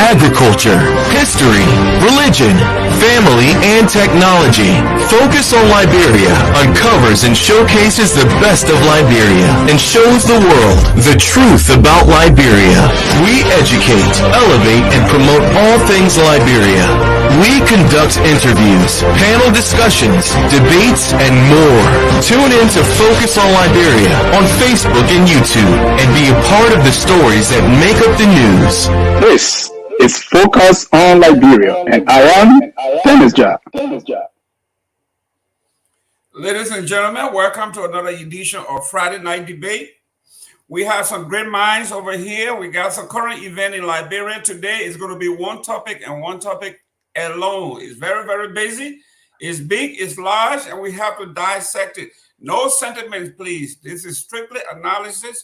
agriculture, history, religion, family, and technology. Focus on Liberia uncovers and showcases the best of Liberia and shows the world the truth about Liberia. We educate, elevate, and promote all things Liberia. We conduct interviews, panel discussions, debates, and more. Tune in to Focus on Liberia on Facebook and YouTube and be a part of the stories that make up the news. This is Focus on Liberia, and I am Dennis Jack. Ladies and gentlemen, welcome to another edition of Friday Night Debate. We have some great minds over here. We got some current event in Liberia today. It's going to be one topic and one topic alone. It's very, very busy. It's big, it's large, and we have to dissect it. No sentiments, please. This is strictly analysis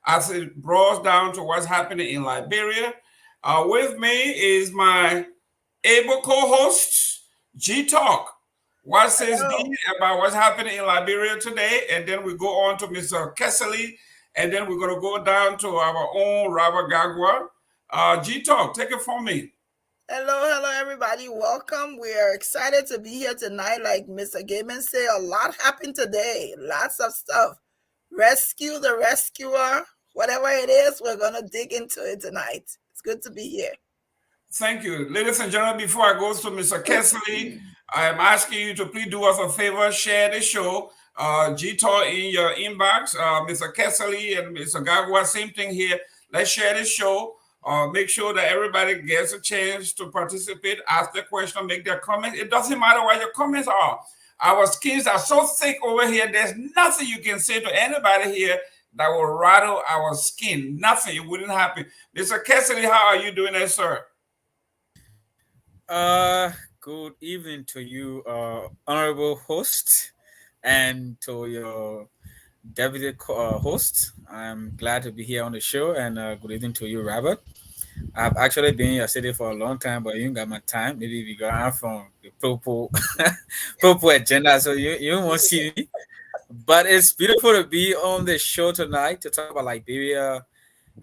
as it boils down to what's happening in Liberia. With me is my able co-host, G-Talk. What says D about what's happening in Liberia today? And then we go on to Mr. Kessley, and then we're going to go down to our own Robert Gagwa. G-Talk, take it from me. Hello, everybody. Welcome. We are excited to be here tonight. Like Mr. Gaiman said, a lot happened today. Lots of stuff. Rescue the rescuer. Whatever it is, we're going to dig into it tonight. It's good to be here. Thank you. Ladies and gentlemen, before I go to Mr. Kessley, I am asking you to please do us a favor, share the show. G-Talk in your inbox. Mr. Kessley and Mr. Gagwa, same thing here. Let's share the show. Make sure that everybody gets a chance to participate, ask the question, make their comments. It doesn't matter what your comments are. Our skins are so thick over here, there's nothing you can say to anybody here that will rattle our skin. Nothing. It wouldn't happen. Mr. Cassidy, how are you doing there, sir? Good evening to you, honorable host, and to your deputy host. I'm glad to be here on the show, and good evening to you, Robert. I've actually been in your city for a long time, but you ain't got my time. Maybe because I'm from the purple agenda, so you won't see me. But it's beautiful to be on the show tonight to talk about Liberia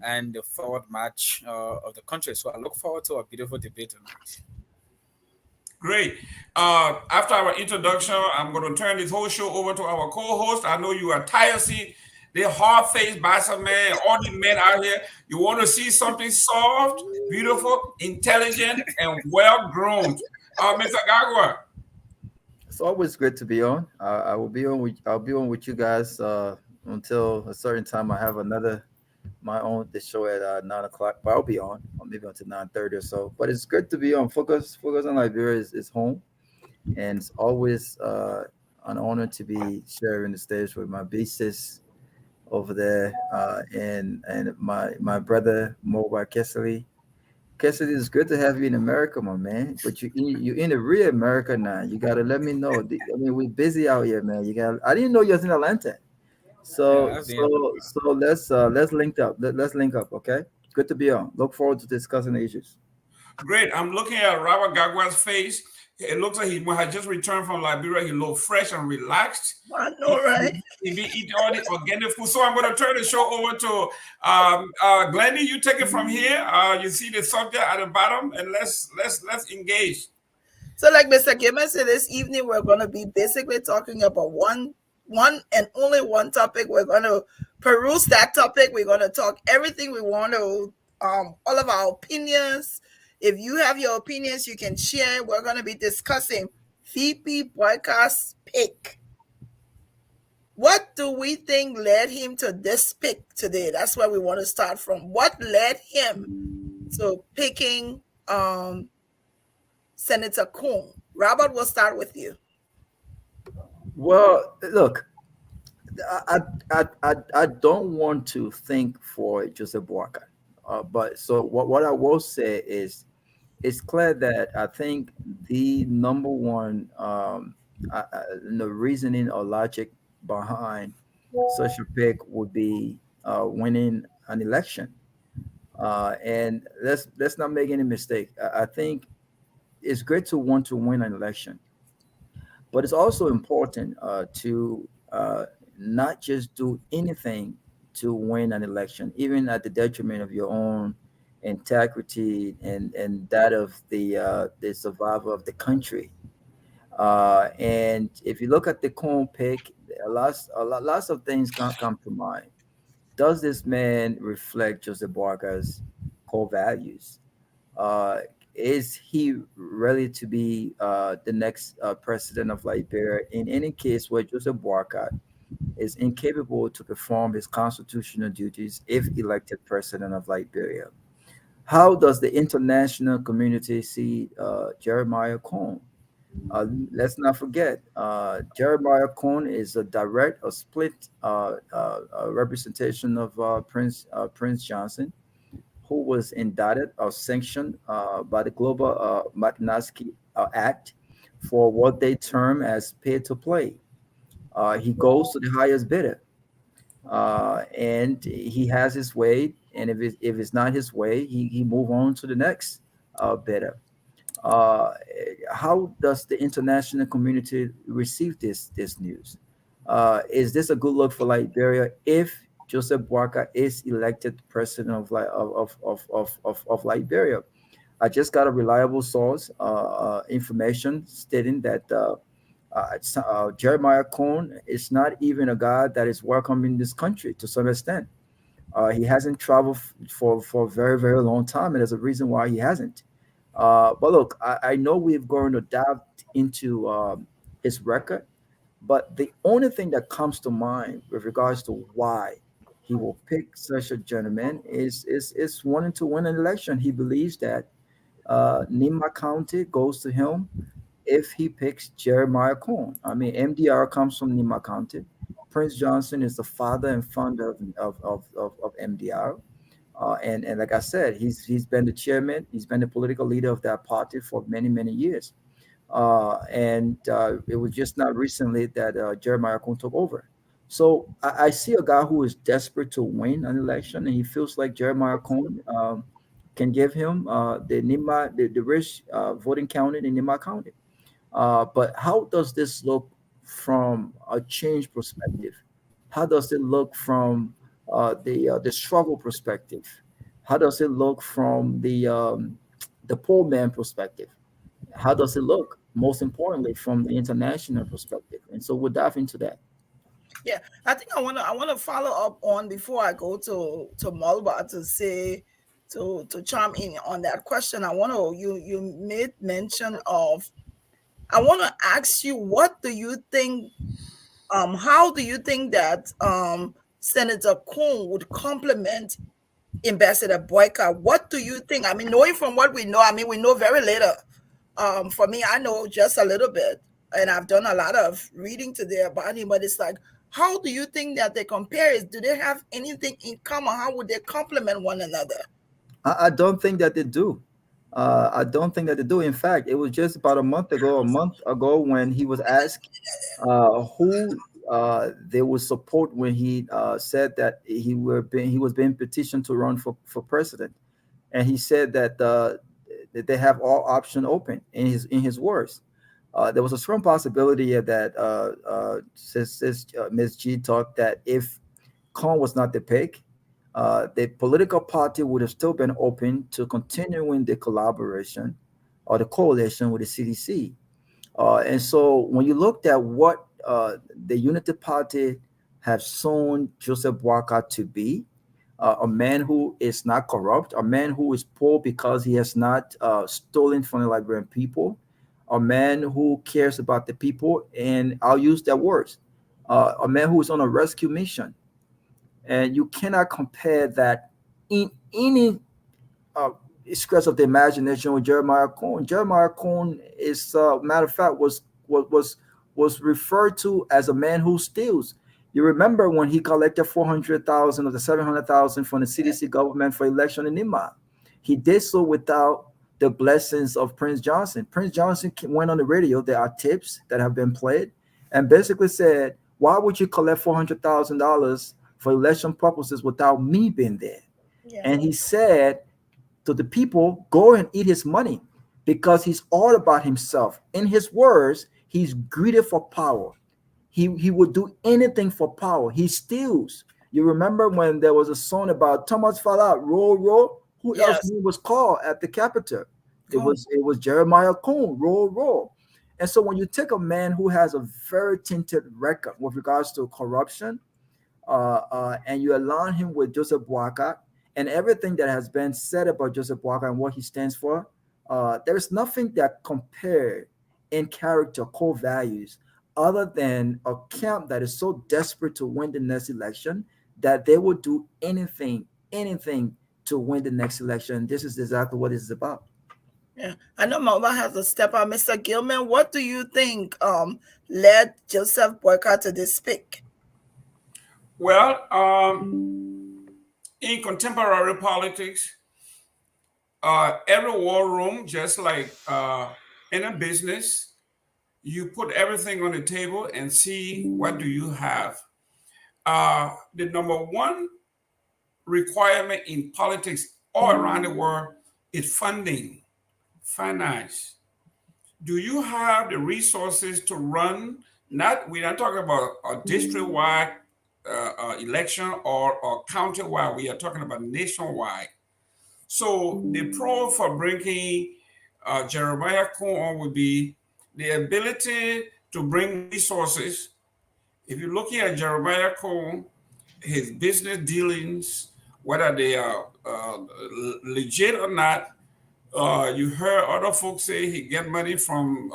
and the forward march of the country. So I look forward to a beautiful debate tonight. Great. After our introduction, I'm going to turn this whole show over to our co-host. I know you are tired, see the hard-faced bastard man, all the men out here. You want to see something soft, beautiful, intelligent, and well-grown. Mr. Gagwa. It's always great to be on. I'll be on with you guys until a certain time. I have my own show at 9:00, but I'll be on, or maybe until 9:30 or so. But it's good to be on. Focus on Liberia is home, and it's always an honor to be sharing the stage with my beasties over there, and my brother Mobile Kessley. Cassidy, it's good to have you in America, my man. But you're in the real America now. You gotta let me know. I mean, we're busy out here, man. I didn't know you was in Atlanta. So let's link up. Let's link up, okay? Good to be on. Look forward to discussing the issues. Great. I'm looking at Robert Gagwa's face. It looks like he had just returned from Liberia. He looked fresh and relaxed. I know, right? He be eating all the organic food. So I'm going to turn the show over to Glendy. You take it from here. You see the subject at the bottom, and let's engage. So, like Mr. Gaiman said, this evening we're going to be basically talking about one and only one topic. We're going to peruse that topic. We're going to talk everything we want to, all of our opinions. If you have your opinions, you can share. We're going to be discussing VP Boakai's pick. What do we think led him to this pick today? That's where we want to start from. What led him to picking Senator Koung? Robert, we'll start with you. Well, look, I don't want to think for Joseph Boakai, but so what I will say is, it's clear that I think the number one the reasoning or logic behind such a pick would be winning an election, and let's not make any mistake. I think it's great to want to win an election, but it's also important to not just do anything to win an election, even at the detriment of your own integrity, and that of the survival of the country. And if you look at the Koung pick, lots of things come to mind. Does this man reflect Joseph Boakai's core values? Uh, is he ready to be the next president of Liberia? In any case, where Joseph Boakai is incapable to perform his constitutional duties if elected president of Liberia. How does the international community see Jeremiah Koung? Let's not forget, Jeremiah Koung is a direct or split representation of Prince Johnson, who was indicted or sanctioned by the Global Magnitsky Act for what they term as pay to play. He goes to the highest bidder, and he has his way. And if it's not his way, he move on to the next bidder. Uh, how does the international community receive this news? Is this a good look for Liberia if Joseph Boakai is elected president of Liberia? I just got a reliable source information stating that Jeremiah Koung is not even a guy that is welcome in this country to some extent. He hasn't traveled for a very, very long time, and there's a reason why he hasn't. But look, I know we're going to dive into his record, but the only thing that comes to mind with regards to why he will pick such a gentleman is wanting to win an election. He believes that Nima County goes to him if he picks Jeremiah Koung. I mean, MDR comes from Nima County. Prince Johnson is the father and founder of MDR. And like I said, he's been the chairman, he's been the political leader of that party for many, many years. And it was just not recently that Jeremiah Koung took over. So I see a guy who is desperate to win an election, and he feels like Jeremiah Koung can give him the rich voting county in Nima County. But how does this look from a change perspective? How does it look from the struggle perspective? How does it look from the poor man perspective? How does it look, most importantly, from the international perspective? And so we'll dive into that. Yeah, I think I wanna follow up on before I go to Malba to say to chime in on that question. You made mention of. I want to ask you, what do you think? How do you think that Senator Koung would complement Ambassador Boyka? What do you think? I mean, knowing from what we know, I mean, we know very little. For me, I know just a little bit, and I've done a lot of reading today about him. But it's like, how do you think that they compare? Do they have anything in common? How would they complement one another? I don't think that they do. I don't think that they do. In fact, it was just about a month ago, when he was asked who they would support when he said that he was being petitioned to run for president, and he said that they have all option open in his words. There was a strong possibility that Ms. G thought that if Khan was not the pick, the political party would have still been open to continuing the collaboration or the coalition with the CDC. And so when you looked at what the Unity Party have shown Joseph Boakai to be, a man who is not corrupt, a man who is poor because he has not stolen from the Liberian people, a man who cares about the people, and I'll use that words, a man who is on a rescue mission. And you cannot compare that in any stretch of the imagination with Jeremiah Koung. Jeremiah Koung is, matter of fact, was referred to as a man who steals. You remember when he collected 400,000 of the 700,000 from the CDC government for election in Nima? He did so without the blessings of Prince Johnson. Prince Johnson went on the radio. There are tapes that have been played, and basically said, "Why would you collect $400,000 for election purposes without me being there?" Yeah. And he said to the people, "Go and eat his money," because he's all about himself. In his words, he's greedy for power. He would do anything for power. He steals. You remember when there was a song about Thomas Fallout, roll, roll? Who else Yes. name was called at the Capitol? It Koung. was Jeremiah Koung, roll. And so when you take a man who has a very tainted record with regards to corruption, and you align him with Joseph Boakai and everything that has been said about Joseph Boakai and what he stands for, there's nothing that compare in character, core values, other than a camp that is so desperate to win the next election that they will do anything to win the next election. This is exactly what it's about. Yeah, I know Mama has to step out. Mr. Gilman, what do you think led Joseph Boycott to this pick? Well, in contemporary politics, every war room, just like in a business, you put everything on the table and see what do you have. The number one requirement in politics all around the world is funding, finance. Do you have the resources to run? We're not talking about a district-wide election or county-wide. We are talking about nationwide. So the pro for bringing Jeremiah Koung on would be the ability to bring resources. If you're looking at Jeremiah Koung, his business dealings, whether they are legit or not, you heard other folks say he get money from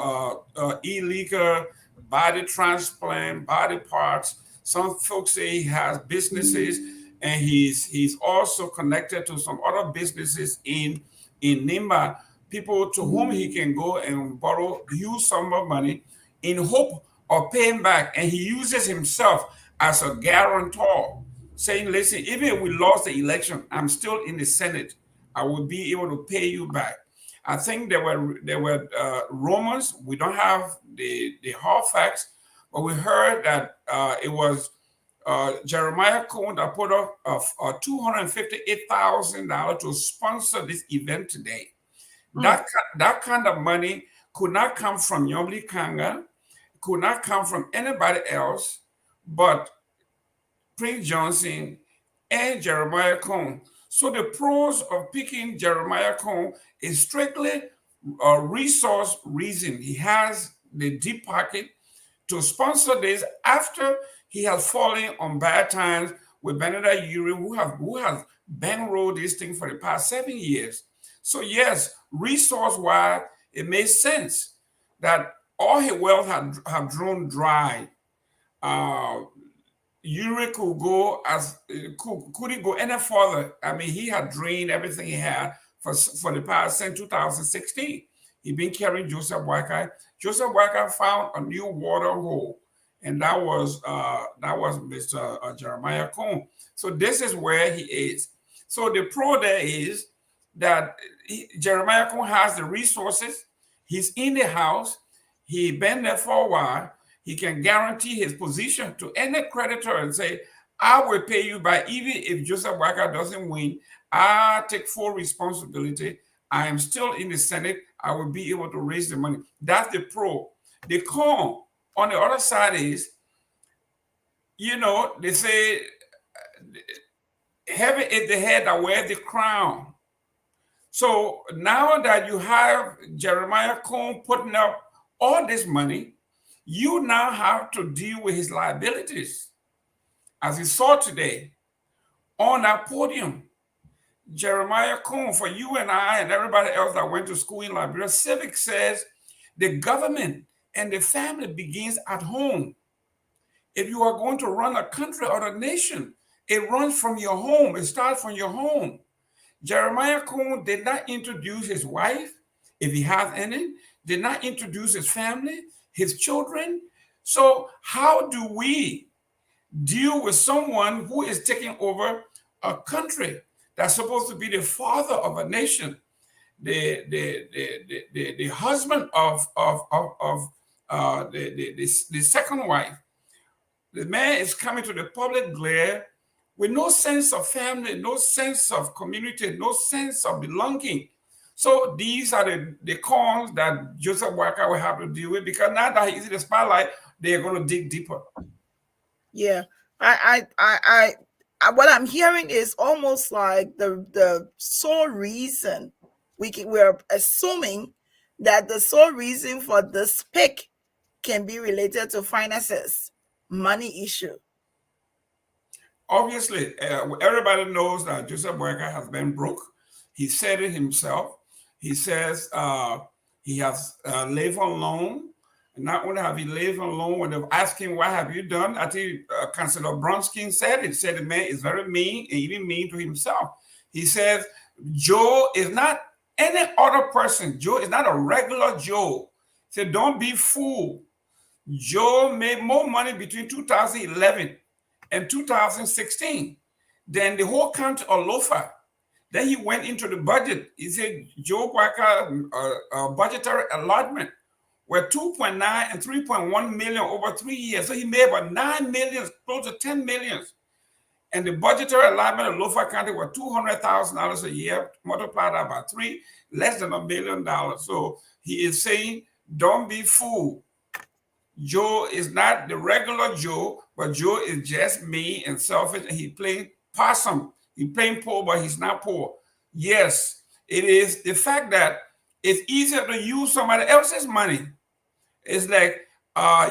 illegal body transplant, body parts. Some folks say he has businesses, and he's also connected to some other businesses in Nimba, people to whom he can go and borrow huge sum of money in hope of paying back. And he uses himself as a guarantor, saying, listen, even if we lost the election, I'm still in the Senate. I will be able to pay you back. I think there were rumors. We don't have the hard facts, but we heard that it was Jeremiah Koung that put up $258,000 to sponsor this event today. That kind of money could not come from Yomli Kanga, could not come from anybody else but Prince Johnson and Jeremiah Koung. So the pros of picking Jeremiah Koung is strictly a resource reason. He has the deep pocket to sponsor this after he has fallen on bad times with Benedict Urey, who have bankrolled this thing for the past 7 years. So yes, resource-wise, it makes sense that all his wealth have drawn dry. Urey could go couldn't go any further. I mean, he had drained everything he had for the past since 2016. He'd been carrying Joseph Boakai. Joseph Boakai found a new water hole, and that was Mr. Jeremiah Koung. So this is where he is. So the pro there is that Jeremiah Koung has the resources. He's in the house. He's been there for a while. He can guarantee his position to any creditor and say, I will pay you back even if Joseph Boakai doesn't win. I take full responsibility. I am still in the Senate. I will be able to raise the money. That's the pro. The con on the other side is, they say, heaven is the head that wears the crown. So now that you have Jeremiah Koung putting up all this money, you now have to deal with his liabilities. As we saw today on that podium, Jeremiah Koung, for you and I and everybody else that went to school in Liberia, civics says the government and the family begins at home. If you are going to run a country or a nation, it runs from your home. It starts from your home. Jeremiah Koung did not introduce his wife, if he has any, did not introduce his family, his children. So how do we deal with someone who is taking over a country that's supposed to be the father of a nation, the husband of the second wife? The man is coming to the public glare with no sense of family, no sense of community, no sense of belonging. So these are the cons that Joseph Boakai will have to deal with, because now that he's in the spotlight, they're going to dig deeper. Yeah, I what I'm hearing is almost like the sole reason we're assuming that the sole reason for this pick can be related to finances, money issue. Obviously, everybody knows that Joseph Boakai has been broke. He said it himself. He says he has lived on loan. And not only have he lived on loan, when they ask him, what have you done? I think Councillor Bronskin said it. Said the man is very mean and even mean to himself. He says, Joe is not any other person. Joe is not a regular Joe. He said, don't be fooled. Joe made more money between 2011 and 2016 than the whole country of Lofa. Then he went into the budget. He said Joe Boakai budgetary allotment were 2.9 and 3.1 million over 3 years. So he made about 9 million, close to 10 millions. And the budgetary allotment of Lofa County was $200,000 a year, multiplied that by 3, less than $1 million. So he is saying, don't be fooled. Joe is not the regular Joe, but Joe is just mean and selfish, and he playing possum. He playing poor, but he's not poor. Yes, it is the fact that it's easier to use somebody else's money. It's like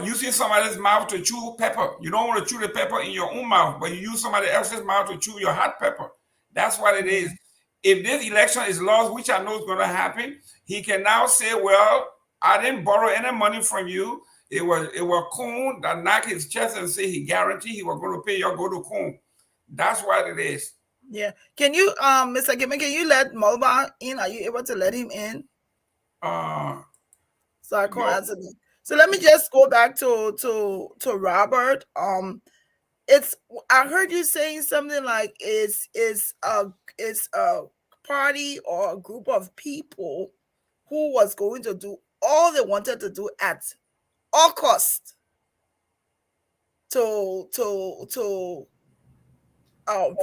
using somebody's mouth to chew pepper. You don't want to chew the pepper in your own mouth, but you use somebody else's mouth to chew your hot pepper. That's what it is. If this election is lost, which I know is going to happen, he can now say, well, I didn't borrow any money from you. It was Koung that knocked his chest and said he guaranteed he was going to pay your go to Koung. That's what it is. Yeah. Can you, Mr. Gimmon, can you let Mulba in? Are you able to let him in? So I can't answer that. So let me just go back to Robert. It's I heard you saying something like it's a party or a group of people who was going to do all they wanted to do at all cost to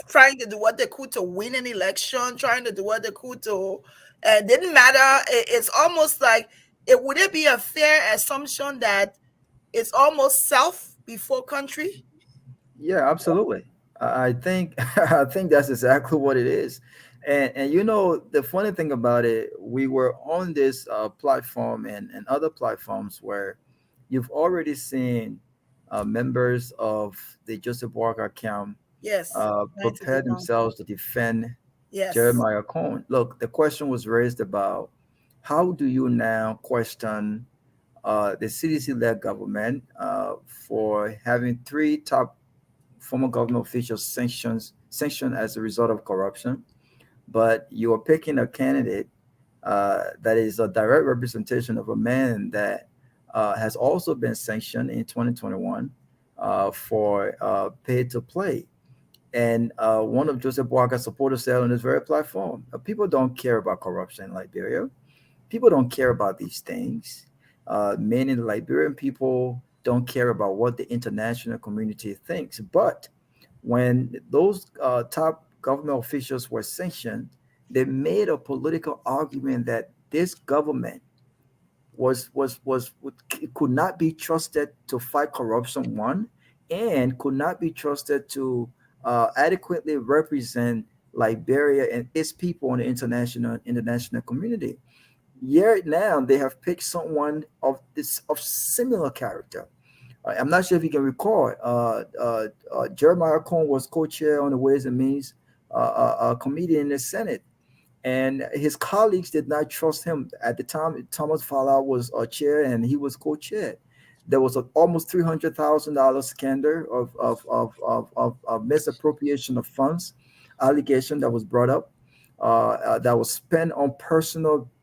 trying to do what they could to win an election, trying to do what they could to, and didn't matter. It's almost like would it be a fair assumption that it's almost self before country? Yeah, absolutely. I think I think that's exactly what it is. And you know, the funny thing about it, we were on this platform and other platforms where you've already seen members of the Joseph Walker camp Yes, prepare themselves to defend yes. Jeremiah Cohen. Look, the question was raised about how do you now question the CDC-led government for having 3 top former government officials sanctioned as a result of corruption, but you are picking a candidate that is a direct representation of a man that has also been sanctioned in 2021 for pay to play. And one of Joseph Boakai supporters said on this very platform, people don't care about corruption in Liberia. People don't care about these things. Many Liberian people don't care about what the international community thinks. But when those top government officials were sanctioned, they made a political argument that this government could not be trusted to fight corruption, one, and could not be trusted to adequately represent Liberia and its people in the international community. Yet now they have picked someone of similar character. I'm not sure if you can recall. Jeremiah Cohen was co-chair on the Ways and Means committee in the Senate, and his colleagues did not trust him at the time. Thomas Fala was chair, and he was co-chair. There was an almost $300,000 scandal of misappropriation of funds allegation that was brought up, that was spent on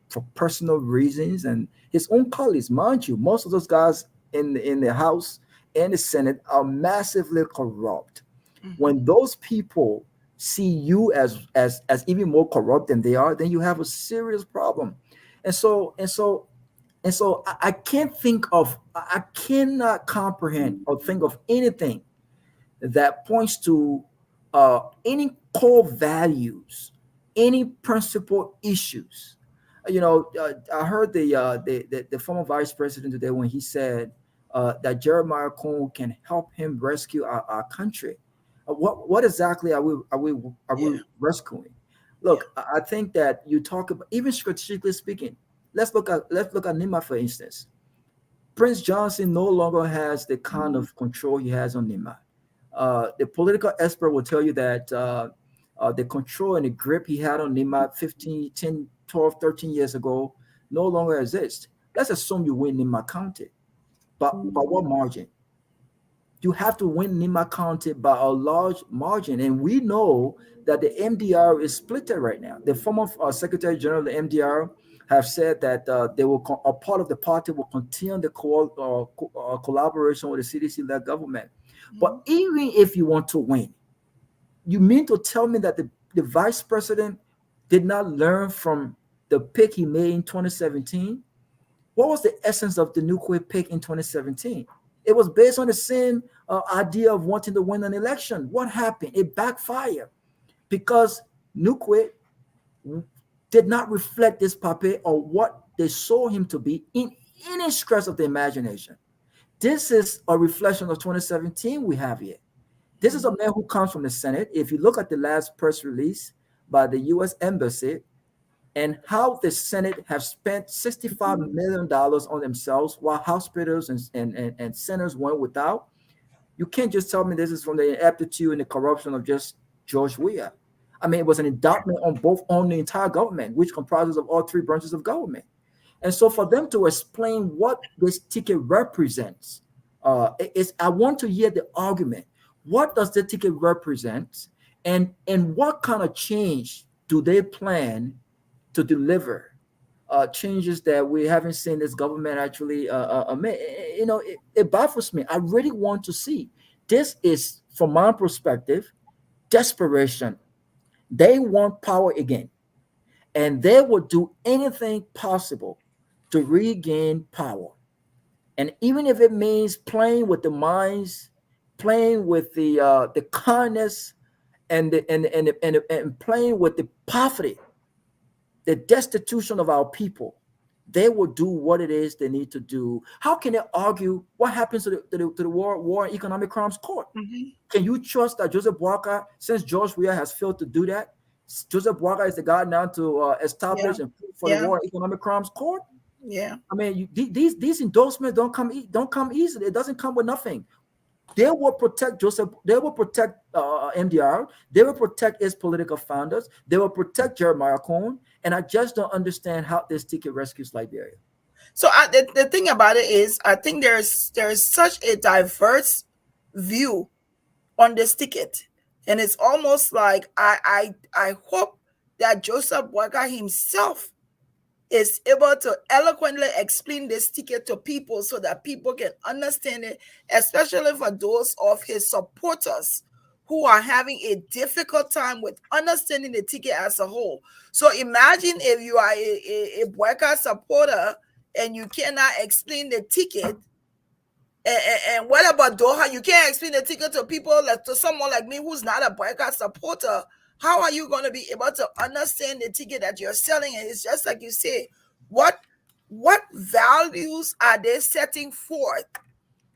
for personal reasons, and his own colleagues, mind you, most of those guys in the House and the Senate are massively corrupt. Mm-hmm. When those people see you as even more corrupt than they are, then you have a serious problem. And so I cannot comprehend or think of anything that points to any core values, any principal issues. You know, I heard the former vice president today when he said that Jeremiah Koung can help him rescue our country. What exactly are we rescuing? Look, I think that you talk about, even strategically speaking. Let's look at Nima, for instance. Prince Johnson no longer has the kind of control he has on Nima. The political expert will tell you that the control and the grip he had on Nima 15, 10, 12, 13 years ago no longer exists. Let's assume you win Nima County, but by what margin? You have to win Nima County by a large margin. And we know that the MDR is split right now. The former Secretary General of the MDR have said that they will a part of the party will continue the collaboration with the CDC-led government. But even if you want to win, you mean to tell me that the vice president did not learn from the pick he made in 2017? What was the essence of the nuclear pick in 2017? It was based on the same idea of wanting to win an election. What happened? It backfired because nuclear did not reflect this puppet or what they saw him to be in any stretch of the imagination. This is a reflection of 2017 we have here. This is a man who comes from the Senate. If you look at the last press release by the U.S. Embassy and how the Senate have spent $65 million on themselves while hospitals and centers went without, you can't just tell me this is from the ineptitude and the corruption of just George Weah. I mean, it was an indictment on the entire government, which comprises of all three branches of government. And so for them to explain what this ticket represents, I want to hear the argument. What does the ticket represent? And what kind of change do they plan to deliver? Changes that we haven't seen this government actually make. It baffles me. I really want to see. This is, from my perspective, desperation. They want power again. And they will do anything possible to regain power. And even if it means playing with the minds, playing with the kindness, and playing with the poverty, the destitution of our people, they will do what it is they need to do. How can they argue what happens to the War and Economic Crimes Court? Can you trust that Joseph Boakai, since George Weah has failed to do that, Joseph Boakai is the guy now to establish and for the War and Economic Crimes Court? Yeah. I mean, these endorsements don't come easily. It doesn't come with nothing. They will protect Joseph. They will protect MDR. They will protect its political founders. They will protect Jeremiah Koung. And I just don't understand how this ticket rescues Liberia. So the thing about it is, I think there's such a diverse view on this ticket, and it's almost like I hope that Joseph Boakai himself is able to eloquently explain this ticket to people so that people can understand it, especially for those of his supporters who are having a difficult time with understanding the ticket as a whole. So imagine if you are a Boakai supporter and you cannot explain the ticket. And what about Doha? You can't explain the ticket to people, like to someone like me who's not a Boakai supporter. How are you going to be able to understand the ticket that you're selling? And it's just like you say, what values are they setting forth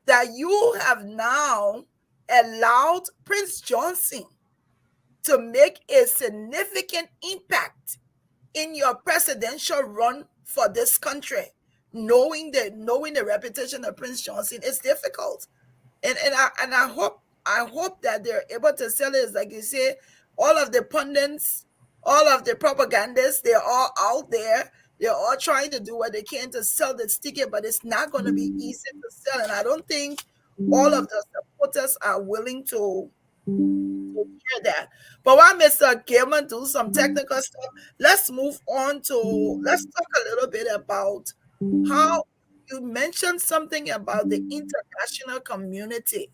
that you have now allowed Prince Johnson to make a significant impact in your presidential run for this country? Knowing the reputation of Prince Johnson is difficult, and I hope that they're able to sell it. Like you say, all of the pundits, all of the propagandists, they're all out there. They're all trying to do what they can to sell this ticket, but it's not going to be easy to sell. And I don't think all of the supporters are willing to hear that. But while Mr. Gilman do some technical stuff, let's talk a little bit about how you mentioned something about the international community.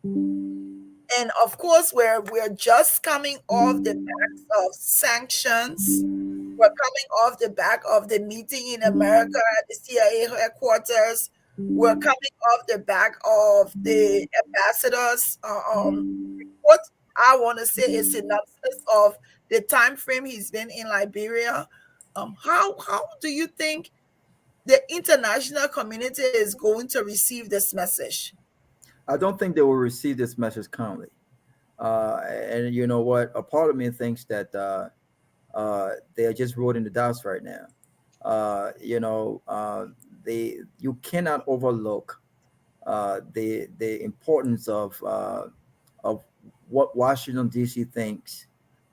And of course, we're just coming off the back of sanctions. We're coming off the back of the meeting in America at the CIA headquarters. We're coming off the back of the ambassador's report. I want to say a synopsis of the time frame he's been in Liberia. How do you think the international community is going to receive this message? I don't think they will receive this message currently. And you know what? A part of me thinks that they are just rolling the dice right now. You cannot overlook the importance of what Washington D.C. thinks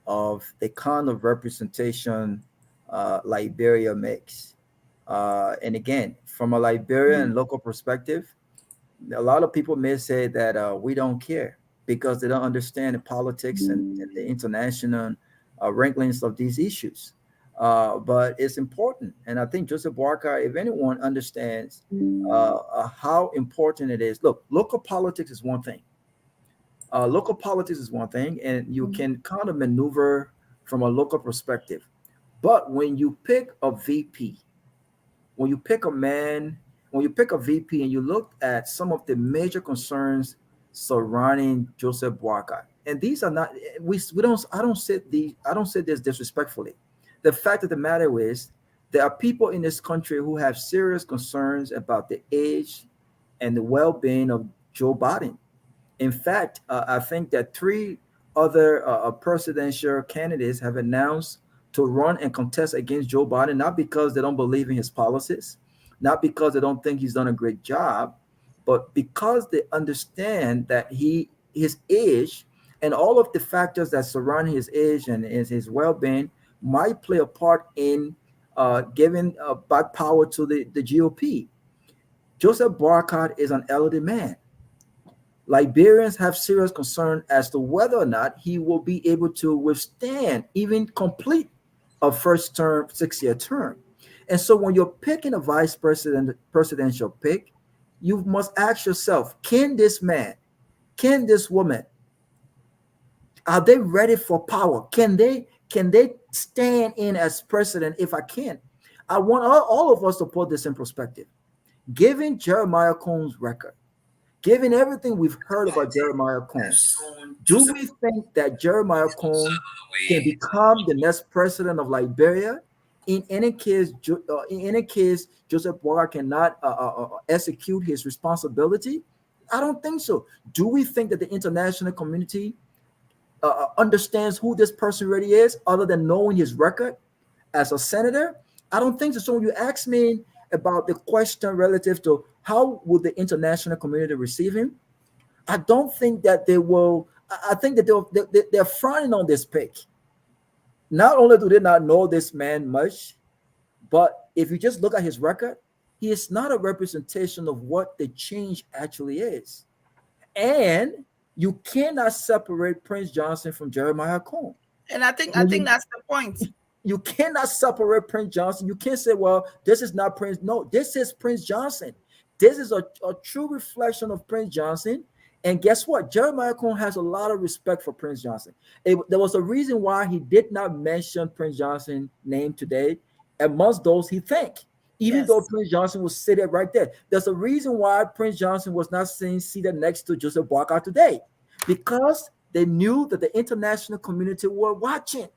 of the kind of representation Liberia makes. And again, from a Liberian local perspective, a lot of people may say that we don't care because they don't understand the politics and the international wranglings of these issues. But it's important. And I think Joseph Boakai, if anyone understands how important it is, look, local politics is one thing. Local politics is one thing, and you can kind of maneuver from a local perspective. But when you pick a VP, when you pick a man, when you pick a VP and you look at some of the major concerns surrounding Joseph Boakai, and these are not we don't I don't say this disrespectfully. The fact of the matter is there are people in this country who have serious concerns about the age and the well-being of Joe Biden. In fact, I think that three other presidential candidates have announced to run and contest against Joe Biden, not because they don't believe in his policies, not because they don't think he's done a great job, but because they understand that his age and all of the factors that surround his age and his well-being might play a part in giving back power to the GOP. Joseph Boakai is an elderly man. Liberians have serious concern as to whether or not he will be able to withstand even complete a first term, 6-year term. And so when you're picking a presidential pick, you must ask yourself, can this man, can this woman, are they ready for power? Can they stand in as president? If I can, I want all of us to put this in perspective. Given Jeremiah Koung's record, given everything we've heard about Jeremiah Koung, do we think that Jeremiah Koung can become the next president of Liberia? In any case, Joseph Boakai cannot execute his responsibility. I don't think so. Do we think that the international community understands who this person really is, other than knowing his record as a senator? I don't think so. So when you ask me about the question relative to how would the international community receive him, I don't think that they will. I think that they're frowning on this pick. Not only do they not know this man much, but if you just look at his record, he is not a representation of what the change actually is. And you cannot separate Prince Johnson from Jeremiah Koung. And I think that's the point. You cannot separate Prince Johnson. You can't say, well, this is not Prince. No, this is Prince Johnson. This is a true reflection of Prince Johnson. And guess what? Jeremiah Koung has a lot of respect for Prince Johnson. There was a reason why he did not mention Prince Johnson's name today amongst those he thanked, even though Prince Johnson was seated right there. There's a reason why Prince Johnson was not seen seated next to Joseph Boakai today, because they knew that the international community were watching.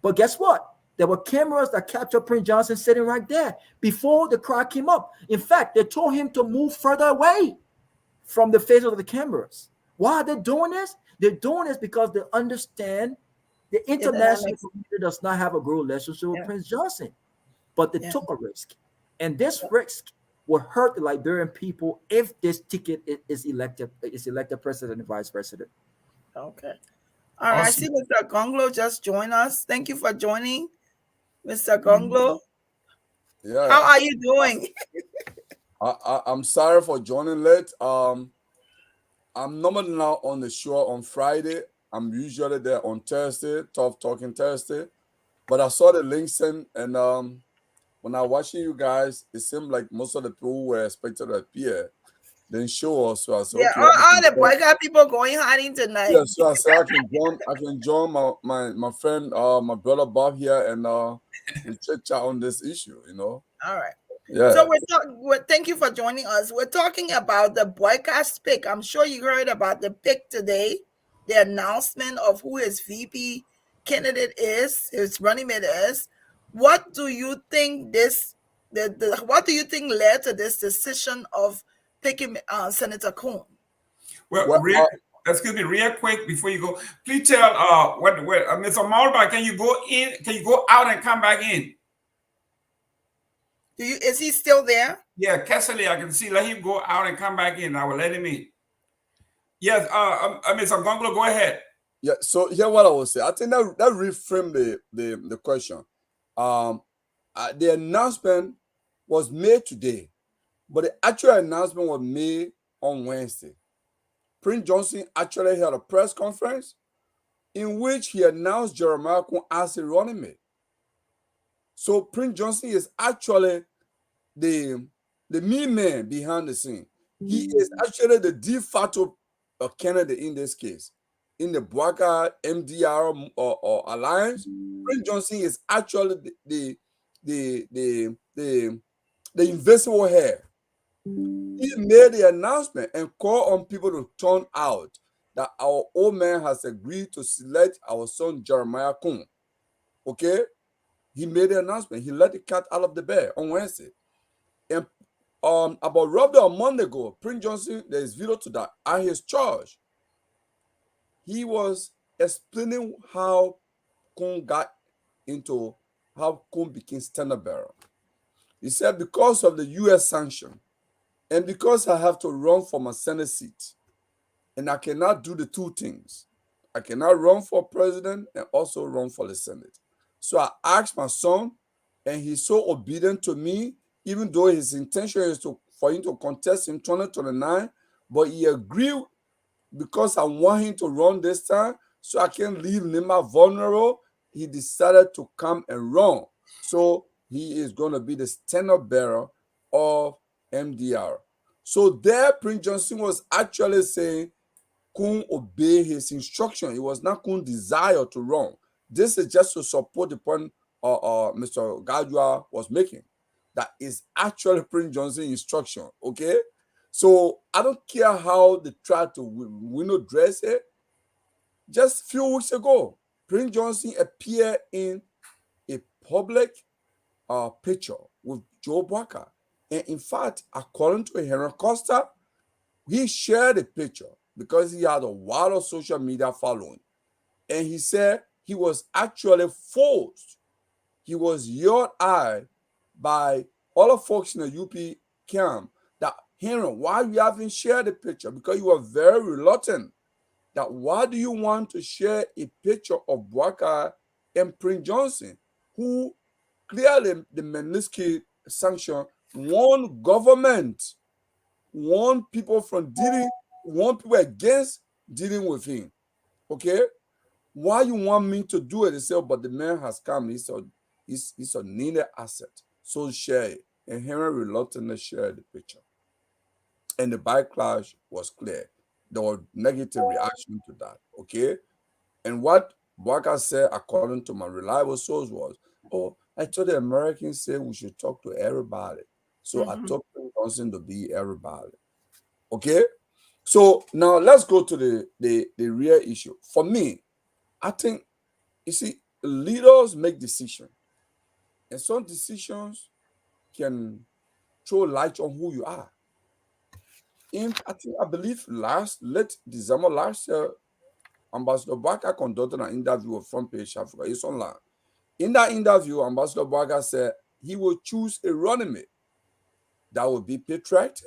But guess what? There were cameras that captured Prince Johnson sitting right there before the crowd came up. In fact, they told him to move further away from the face of the cameras. Why are they doing this? They're doing this because they understand the international community does not have a good relationship with Prince Johnson. But they took a risk. And this risk will hurt the Liberian people if this ticket is elected president and vice president. Okay. All right. Awesome. I see Mr. Gonglo just joined us. Thank you for joining, Mr. Gonglo. Yeah. How are you doing? I'm sorry for joining late. I'm normally now on the show on Friday. I'm usually there on Thursday, Tough Talking Thursday. But I saw the link sent, and when I was watching you guys, it seemed like most of the people who were expected to appear didn't show us. So I said, okay, all the Boakai people going hiding tonight. Yeah, so I said I can join my friend, my brother Bob here, and we chat on this issue. All right. Yeah. So thank you for joining us. We're talking about the Boakai's pick. I'm sure you heard about the pick today, the announcement of who his VP candidate is, his running mate is. What do you think what do you think led to this decision of picking Senator Koung? Well, excuse me, real quick before you go. Please tell Mr. Malba, can you go in? Can you go out and come back in? Is he still there? Yeah, Cassidy, I can see. Let him go out and come back in. I will let him in. Yes, Mr. Gonglo, go ahead. Yeah, so here what I will say. I think that reframe the question. The announcement was made today, but the actual announcement was made on Wednesday. Prince Johnson actually held a press conference in which he announced Jeremiah Koung as a running mate. So Prince Johnson is actually the main man behind the scene. He is actually the de facto candidate in this case. In the Boakai MDR or alliance, Prince Johnson is actually the invisible hair. He made the announcement and called on people to turn out that our old man has agreed to select our son Jeremiah Koung. Okay? He made the announcement. He let the cat out of the bag on Wednesday. And about roughly a month ago, Prince Johnson, there is video to that, at his charge, he was explaining how Koung became standard bearer. He said, because of the U.S. sanction, and because I have to run for my Senate seat, and I cannot do the two things. I cannot run for president and also run for the Senate. So I asked my son, and he's so obedient to me, even though his intention is for him to contest in 2029, but he agreed because I want him to run this time, so I can't leave Nima vulnerable. He decided to come and run. So he is going to be the standard bearer of MDR. So there, Prince Johnson was actually saying Koung obey his instruction. It was not Koung's desire to run. This is just to support the point Mr. Gadua was making. That is actually Prince Johnson's instruction, okay? So I don't care how they try to window dress it. Just a few weeks ago, Prince Johnson appeared in a public picture with Joe Boakai. And in fact, according to Henry Costa, he shared the picture because he had a lot of social media following. And he said he was actually forced. He was yelled at by all the folks in the UP camp that, Henry, why you haven't shared the picture? Because you were very reluctant. That why do you want to share a picture of Boakai and Prince Johnson, who clearly the Magnitsky sanction warned government, warned people from dealing, warned people against dealing with him. Okay? Why you want me to do it? They say, but the man has come. He's a needed asset. So share it. And Henry reluctantly shared the picture. And the backlash was clear. There was negative reaction to that. Okay? And what Boakai said, according to my reliable source, was, oh, I told the Americans say we should talk to everybody. So I told Prince Johnson to be everybody. Okay? So now let's go to the real issue. For me, I think, you see, leaders make decisions. And some decisions can throw light on who you are. I believe late December last year, Ambassador Boakai conducted an interview with Front Page Africa. It's online. In that interview, Ambassador Boakai said he will choose a running mate that will be patriotic,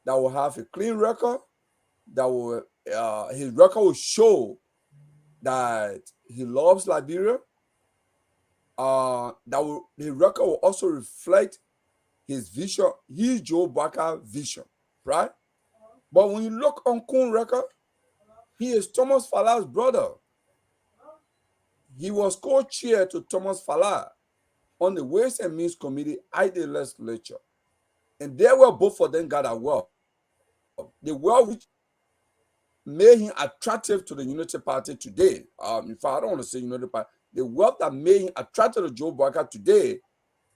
that will have a clean record, that will his record will show that he loves Liberia. His record will also reflect his vision, his Joe Boakai vision, right? But when you look on Koung's record, he is Thomas Fala's brother. He was co-chair to Thomas Fala on the Ways and Means Committee at the legislature. And they were both of them got a wealth. The wealth which made him attractive to the Unity Party today. In fact, I don't want to say Unity Party. The wealth that made him attractive to Joe Boakai today,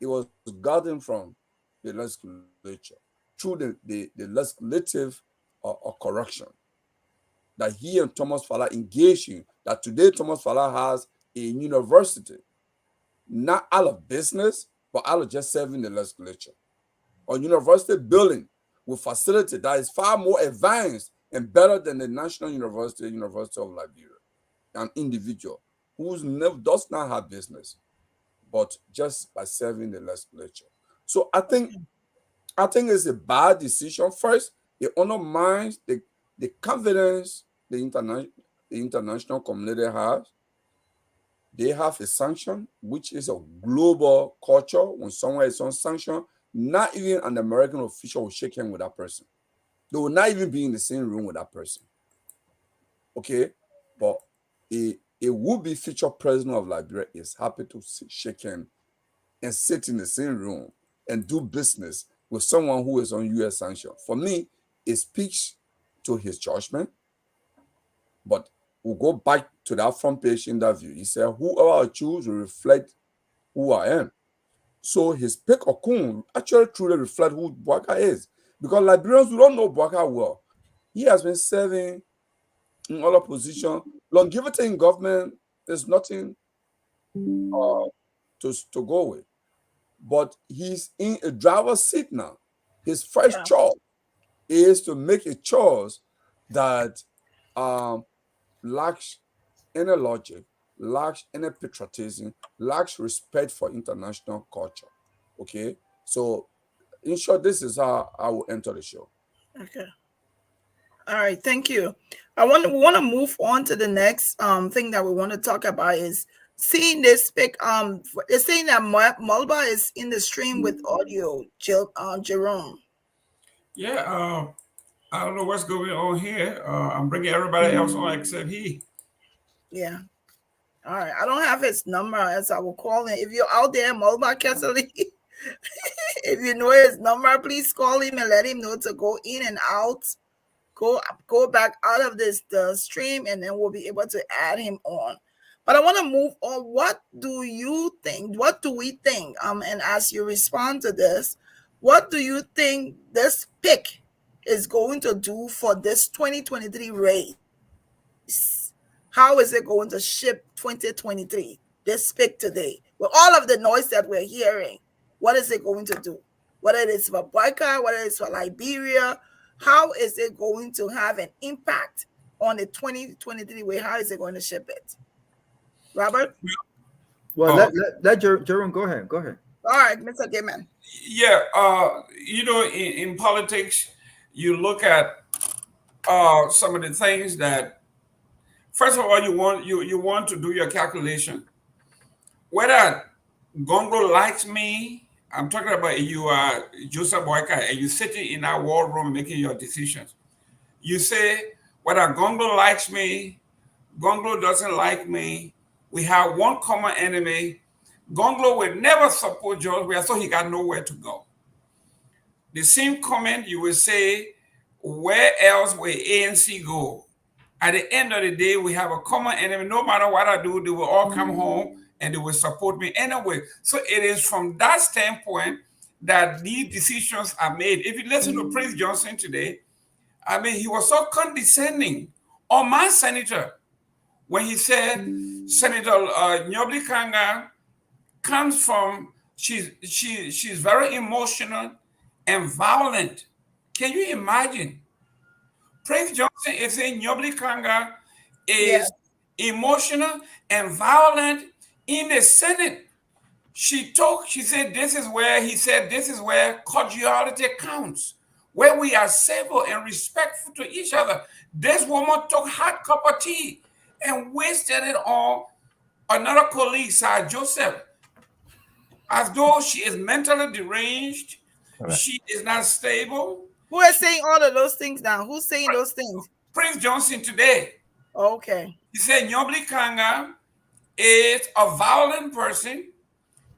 it was gotten from the legislature through the legislative correction that he and Thomas Fala engaged in. That today Thomas Fala has a university, not out of business, but out of just serving the legislature. A university building with facility that is far more advanced and better than the National University, University of Liberia, an individual who does not have business, but just by serving the legislature. So I think it's a bad decision. First, it undermines the confidence the international community has. They have a sanction, which is a global culture. When someone is on sanction, not even an American official will shake hands with that person. They will not even be in the same room with that person. Okay? But a would-be future president of Liberia is happy to shake hands and sit in the same room and do business with someone who is on U.S. sanction. For me, it speaks to his judgment. But we'll go back to that front page interview. He said, whoever I choose will reflect who I am. So his pick of Koung actually truly reflect who Boakai is. Because Liberians who don't know Boakai well, he has been serving in other positions. Longevity in government is nothing to go with. But he's in a driver's seat now. His first choice is to make a choice that lacks any logic, lacks any patriotism, lacks respect for international culture. Okay? So, in short, this is how I will enter the show. Okay. All right, thank you. We want to move on to the next thing that we want to talk about is seeing this pic. They're saying that Mulba is in the stream with audio. Jerome. Yeah, I don't know what's going on here. I'm bringing everybody else on except he. Yeah. All right. I don't have his number, as I will call him. If you're out there, Mulba Kessley, if you know his number, please call him and let him know to go in and out. Go back out of the stream, and then we'll be able to add him on. But I want to move on. What do you think? What do we think? And as you respond to this, what do you think this pick is going to do for this 2023 race? How is it going to shape 2023? This pick today, with all of the noise that we're hearing, what is it going to do? Whether it is for Boakai, whether it's for Liberia, how is it going to have an impact on the 2023 way? How is it going to shape it? Robert? Well, let Jerome go ahead. Go ahead. All right, Mr. Gaiman. Yeah, in politics, you look at some of the things that, first of all, you want to do your calculation. Whether Gongo likes me, I'm talking about you are Joseph Boakai and you're sitting in that war room making your decisions. You say, whether Gongo likes me, Gongo doesn't like me, we have one common enemy. Gongo will never support George Weah, so he got nowhere to go. The same comment you will say, where else will ANC go? At the end of the day, we have a common enemy. No matter what I do, they will all come home and they will support me anyway. So it is from that standpoint that these decisions are made. If you listen to Prince Johnson today, I mean, he was so condescending on my senator when he said Senator Nyobli Kanga comes from, she's very emotional and violent. Can you imagine? Prince Johnson is saying Nyobli Kanga is emotional and violent in the Senate. She said, this is where cordiality counts, where we are civil and respectful to each other. This woman took hot cup of tea and wasted it on another colleague, Sir Joseph, as though she is mentally deranged. Right. She is not stable. Who is saying all of those things now? Who's saying those things? Prince Johnson today. Okay. He said Nyobli Kanga is a violent person.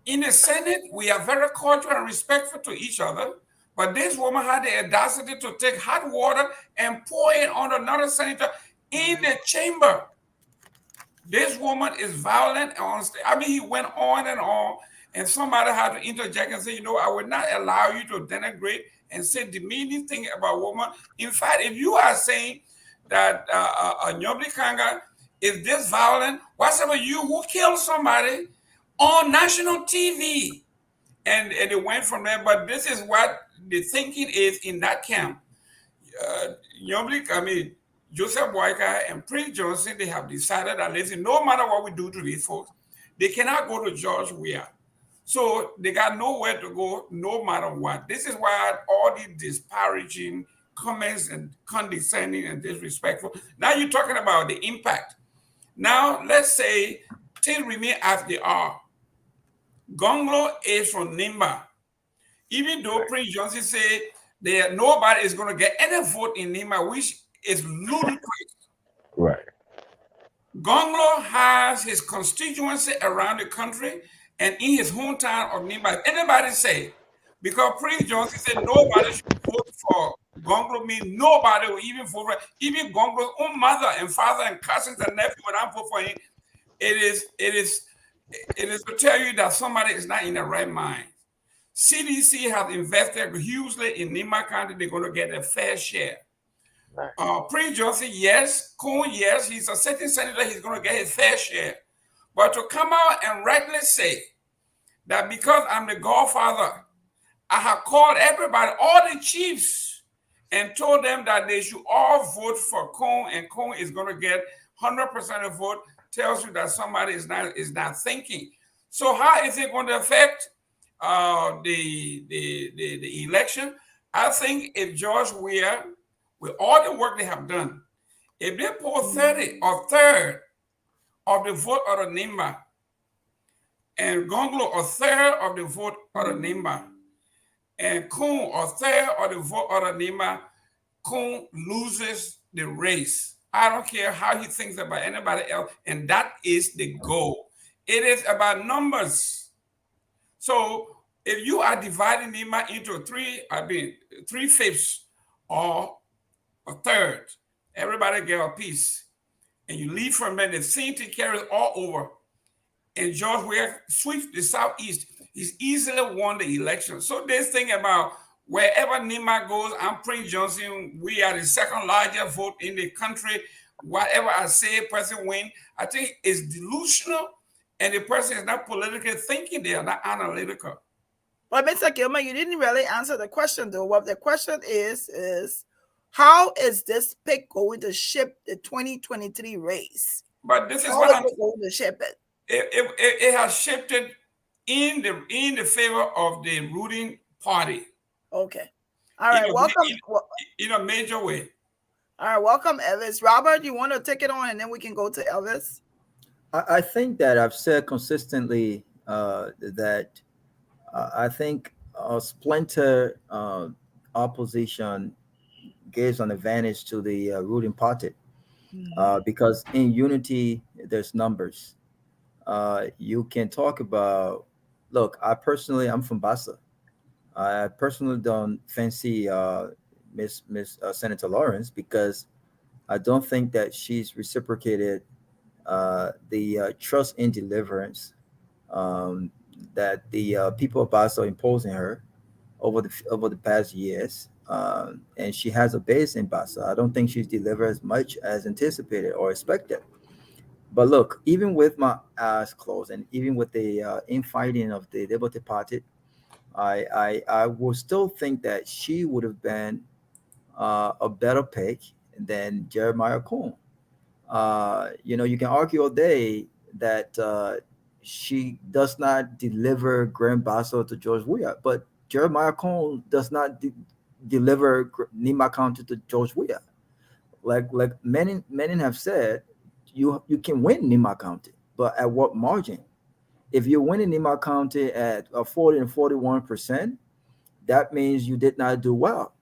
In the Senate, we are very cordial and respectful to each other. But this woman had the audacity to take hot water and pour it on another senator in the chamber. This woman is violent. I mean, he went on, and somebody had to interject and say, I will not allow you to denigrate and say demeaning thing about woman. In fact, if you are saying that Nyobli Kanga is this violent, what's about you who killed somebody on national TV? And it went from there. But this is what the thinking is in that camp. Joseph Boakai and Prince Johnson, they have decided that, listen, no matter what we do to these folks, they cannot go to George Weah. So they got nowhere to go no matter what. This is why all these disparaging comments and condescending and disrespectful. Now you're talking about the impact. Now let's say things remain as they are. Gonglo is from Nimba. Even though Prince Johnson said that nobody is going to get any vote in Nimba, which is ludicrous. Right. Gonglo has his constituency around the country and in his hometown of Nimba. Anybody say, because Prince Johnson said nobody should vote for Gonglo, means nobody will even vote for him. Even Gonglo's own mother and father and cousins and nephews would not vote for him. It is to tell you that somebody is not in the right mind. CDC has invested hugely in Nimba County. They're going to get a fair share. Prince Johnson, yes. Koung, yes. He's a sitting senator. He's going to get his fair share. But to come out and rightly say that because I'm the godfather, I have called everybody, all the chiefs, and told them that they should all vote for Koung, and Koung is going to get 100% of vote, tells you that somebody is not thinking. So how is it going to affect the election? I think if George Weah, with all the work they have done, if they pull 30 or third of the vote out of Nimba, and Gonglo a third of the vote out of Nimba, and Koung a third of the vote out of Nimba, Koung loses the race. I don't care how he thinks about anybody else, and that is the goal. It is about numbers. So if you are dividing Nimba into three-fifths or a third, everybody get a piece, and you leave from there, the same thing carries all over. And George Weah sweeps the Southeast. He's easily won the election. So this thing about wherever Nimba goes, I'm Prince Johnson, we are the second largest vote in the country. Whatever I say, person win. I think it's delusional, and the person is not politically thinking. They are not analytical. But Mr. Gilman, you didn't really answer the question, though. What the question is how is this pick going to ship the 2023 race? But this is how what I'm going to ship it. It has shifted in the favor of the ruling party. Okay. All right. Welcome. In a major way. All right. Welcome, Elvis. Robert, you want to take it on and then we can go to Elvis? I think that I've said consistently that I think a splinter opposition gives an advantage to the ruling party because in unity, there's numbers. You can talk about, look, I'm from Bassa. I personally don't fancy Miss Senator Lawrence because I don't think that she's reciprocated the trust in deliverance that the people of Bassa are imposing her over the past years. And she has a base in Bassa. I don't think she's delivered as much as anticipated or expected. But look, even with my eyes closed and even with the infighting of the Liberty Party, I will still think that she would have been a better pick than Jeremiah Koung. You can argue all day that she does not deliver Grand Bassa to George Weah, but Jeremiah Koung does not deliver Nimba County to George Weah. Like many have said, you can win Nimba County, but at what margin? If you're winning Nimba County at 40 and 41%, that means you did not do well,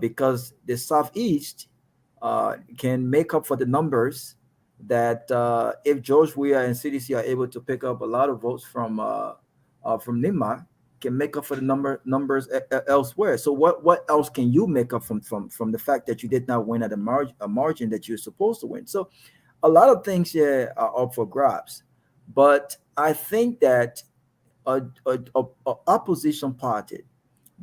because the Southeast can make up for the numbers that if George Weah and CDC are able to pick up a lot of votes from Nimba, can make up for the numbers elsewhere. So what else can you make up from the fact that you did not win at a margin that you're supposed to win? So a lot of things here are up for grabs, but I think that a opposition party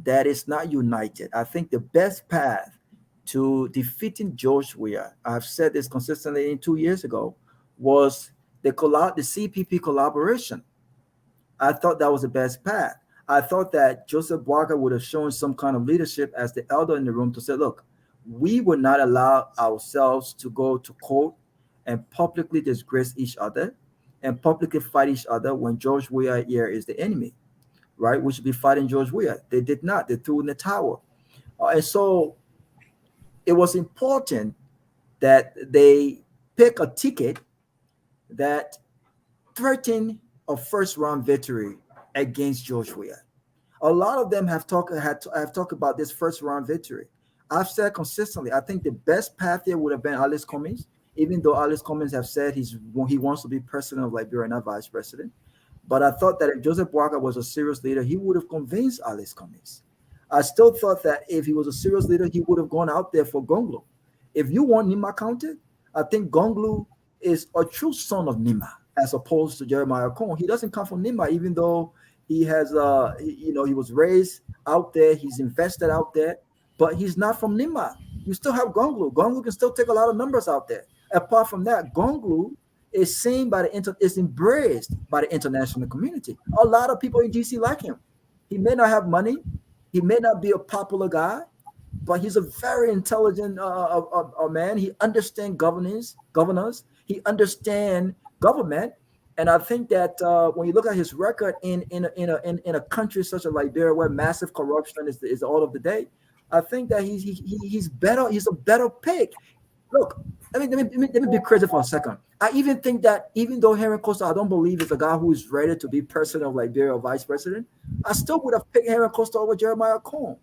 that is not united, I think the best path to defeating George Weah, I've said this consistently 2 years ago, was the CPP collaboration. I thought that was the best path. I thought that Joseph Boakai would have shown some kind of leadership as the elder in the room to say, look, we would not allow ourselves to go to court and publicly disgrace each other and publicly fight each other when George Weah here is the enemy, right? We should be fighting George Weah. They did not. They threw in the towel. And so it was important that they pick a ticket that threatened a first round victory against George Weah. A lot of them have talked about this first round victory. I've said consistently, I think the best path here would have been Alice Cummings, even though Alice Cummings have said he wants to be president of Liberia, not vice president. But I thought that if Joseph Boakai was a serious leader, he would have convinced Alice Cummings. I still thought that if he was a serious leader, he would have gone out there for Gonglu. If you want Nima counted, I think Gonglu is a true son of Nima as opposed to Jeremiah Koung. He doesn't come from Nima, even though he has, he was raised out there. He's invested out there, but he's not from Nima. You still have Gonglu. Gonglu can still take a lot of numbers out there. Apart from that, Gonglu is seen by is embraced by the international community. A lot of people in GC like him. He may not have money. He may not be a popular guy, but he's a very intelligent man. He understands governance. He understands government. And I think that when you look at his record in a country such as Liberia, where massive corruption is the order of the day, I think that he's better. He's a better pick. Look, let me be crazy for a second. I even think that even though Henry Costa, I don't believe is a guy who is ready to be president of Liberia or vice president, I still would have picked Henry Costa over Jeremiah Koung.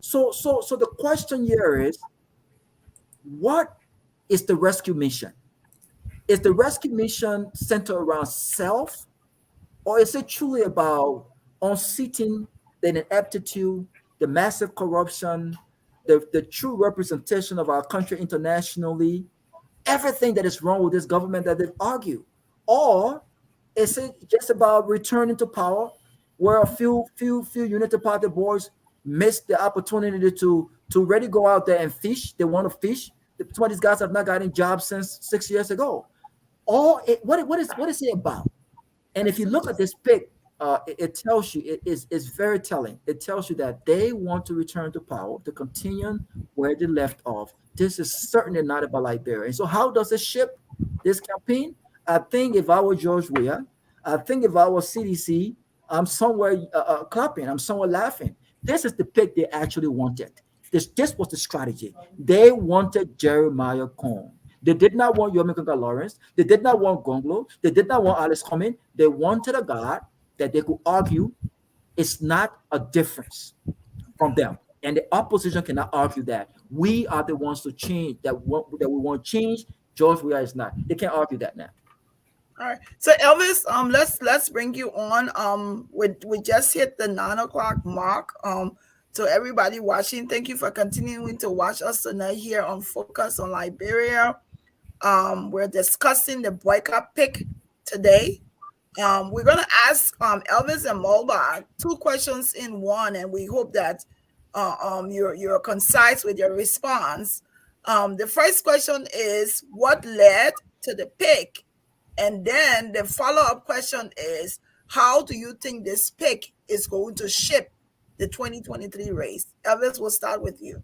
So the question here is, what is the rescue mission? Is the rescue mission centered around self, or is it truly about unseating the ineptitude, the massive corruption, the true representation of our country internationally, everything that is wrong with this government that they've argued? Or is it just about returning to power where a few Unity Party boys missed the opportunity to really go out there and fish? They want to fish. Some of these guys have not gotten jobs since 6 years ago. What is it about? And if you look at this pic, it tells you, it's very telling. It tells you that they want to return to power, to continue where they left off. This is certainly not about Liberia. And so how does it ship this campaign? I think if I were George Weah, I think if I was CDC, I'm somewhere clapping, I'm somewhere laughing. This is the pick they actually wanted. This was the strategy. They wanted Jeremiah Koung. They did not want Yomi Kunka Lawrence. They did not want Gonglo. They did not want Alice Cummings. They wanted a guy that they could argue it's not a difference from them. And the opposition cannot argue that. We are the ones to change, that we want change. George Weah is not. They can't argue that now. All right. So Elvis, let's bring you on. We just hit the 9 o'clock mark. So everybody watching, thank you for continuing to watch us tonight here on Focus on Liberia. We're discussing the boycott pick today. We're gonna ask Elvis and Mulbach 2 questions in one, and we hope that you're concise with your response. The first question is, what led to the pick? And then the follow-up question is, how do you think this pick is going to shape the 2023 race? Elvis, we'll start with you.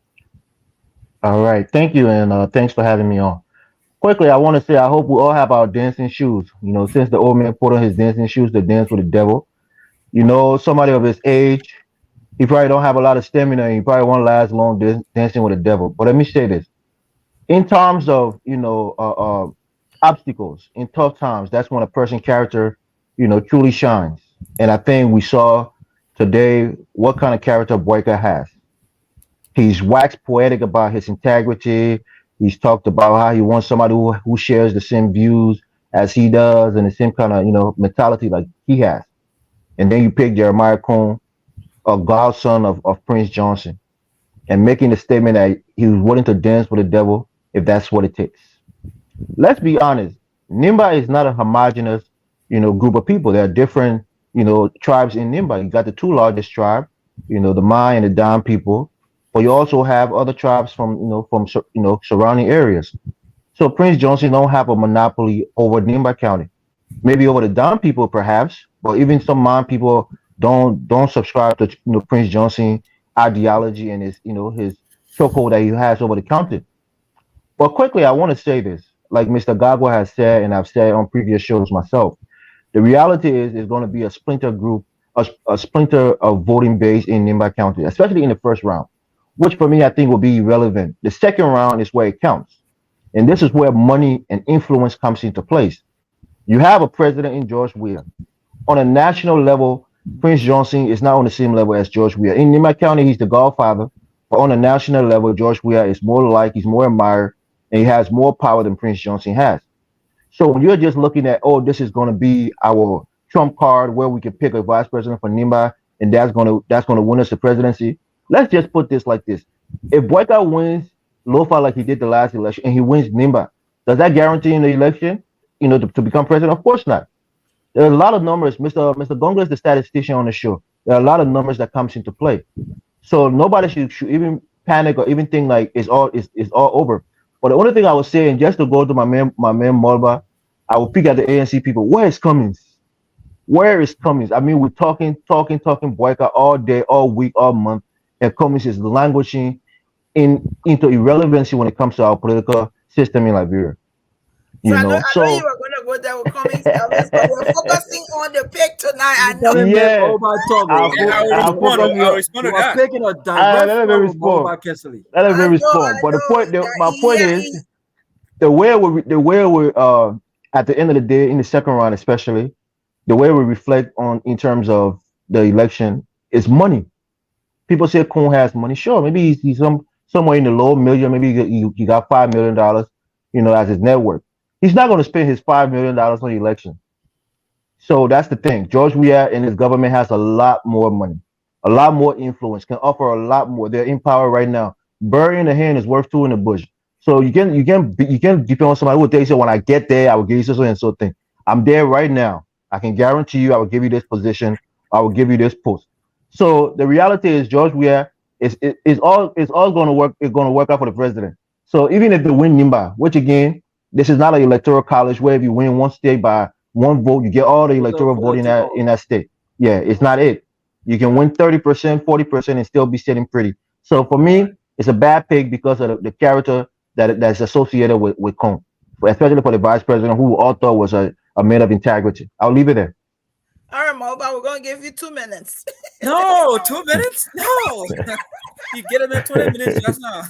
All right. Thank you. And thanks for having me on. Quickly, I want to say I hope we all have our dancing shoes. Since the old man put on his dancing shoes to dance with the devil, somebody of his age, he probably don't have a lot of stamina and he probably won't last long dancing with the devil. But let me say this. In terms of, obstacles, in tough times, that's when a person's character, truly shines. And I think we saw today what kind of character Boakai has. He's waxed poetic about his integrity. He's talked about how he wants somebody who shares the same views as he does and the same kind of, mentality like he has. And then you pick Jeremiah Koung, a godson of Prince Johnson, and making the statement that he was willing to dance with the devil if that's what it takes. Let's be honest. Nimba is not a homogenous, group of people. There are different, tribes in Nimba. You got the 2 largest tribes, the Mai and the Dam people, but you also have other tribes from surrounding areas. So Prince Johnson don't have a monopoly over Nimba County. Maybe over the Dam people, perhaps, but even some Mai people don't subscribe to Prince Johnson ideology and his chokehold that he has over the county. But quickly, I want to say this, like Mr. Gagwa has said, and I've said on previous shows myself. The reality is, it's going to be a splinter group, a splinter of voting base in Nimba County, especially in the first round, which for me I think will be irrelevant. The second round is where it counts, and this is where money and influence comes into place. You have a president in George Weah. On a national level, Prince Johnson is not on the same level as George Weah. In Nimba County, he's the godfather, but on a national level, George Weah is more liked, he's more admired, and he has more power than Prince Johnson has. So when you're just looking at, oh, this is going to be our trump card where we can pick a vice president for Nimba, and that's going to win us the presidency. Let's just put this like this: if Boyka wins Lofa like he did the last election, and he wins Nimba, does that guarantee in the election, to become president? Of course not. There are a lot of numbers. Mr. Gonga is the statistician on the show. There are a lot of numbers that comes into play. So nobody should even panic or even think like it's all over. But the only thing I was saying, just to go to my man Molba, I will pick at the ANC people. Where is Cummings? Where is Cummings? I mean, we're talking Boyka all day, all week, all month, and Cummings is languishing into irrelevancy when it comes to our political system in Liberia. So You I know know, you were going to go there with Cummings, Elvis, but we're focusing on the pick tonight. I know. Yeah, I'll respond to You are that. picking a direct let me from respond. Moba Kesley. Let me I respond. But know my point is, he the way we at the end of the day in the second round, especially the way we reflect on in terms of the election is money. People say Koung has money. Sure, maybe he's somewhere in the low million. Maybe he got $5 million, as his net worth. He's not going to spend his $5 million on the election. So that's the thing. George Weah and his government has a lot more money, a lot more influence, can offer a lot more. They're in power right now. Bird in the hand is worth two in the bush. So you can depend on somebody who will tell you, so when I get there, I will give you so and so thing. I'm there right now. I can guarantee you I will give you this position. I will give you this post. So the reality is George Weah is all going to work. It's going to work out for the president. So even if they win Nimba, which again, this is not an electoral college where if you win one state by one vote, you get all the electoral vote in that state. Yeah, it's not it. You can win 30%, 40%, and still be sitting pretty. So for me, it's a bad pick because of the character that's associated with Koung, especially for the vice president who all thought was a man of integrity. I'll leave it there. All right, Moba, we're going to give you 2 minutes. No, 2 minutes? No. You get him in 20 minutes just now.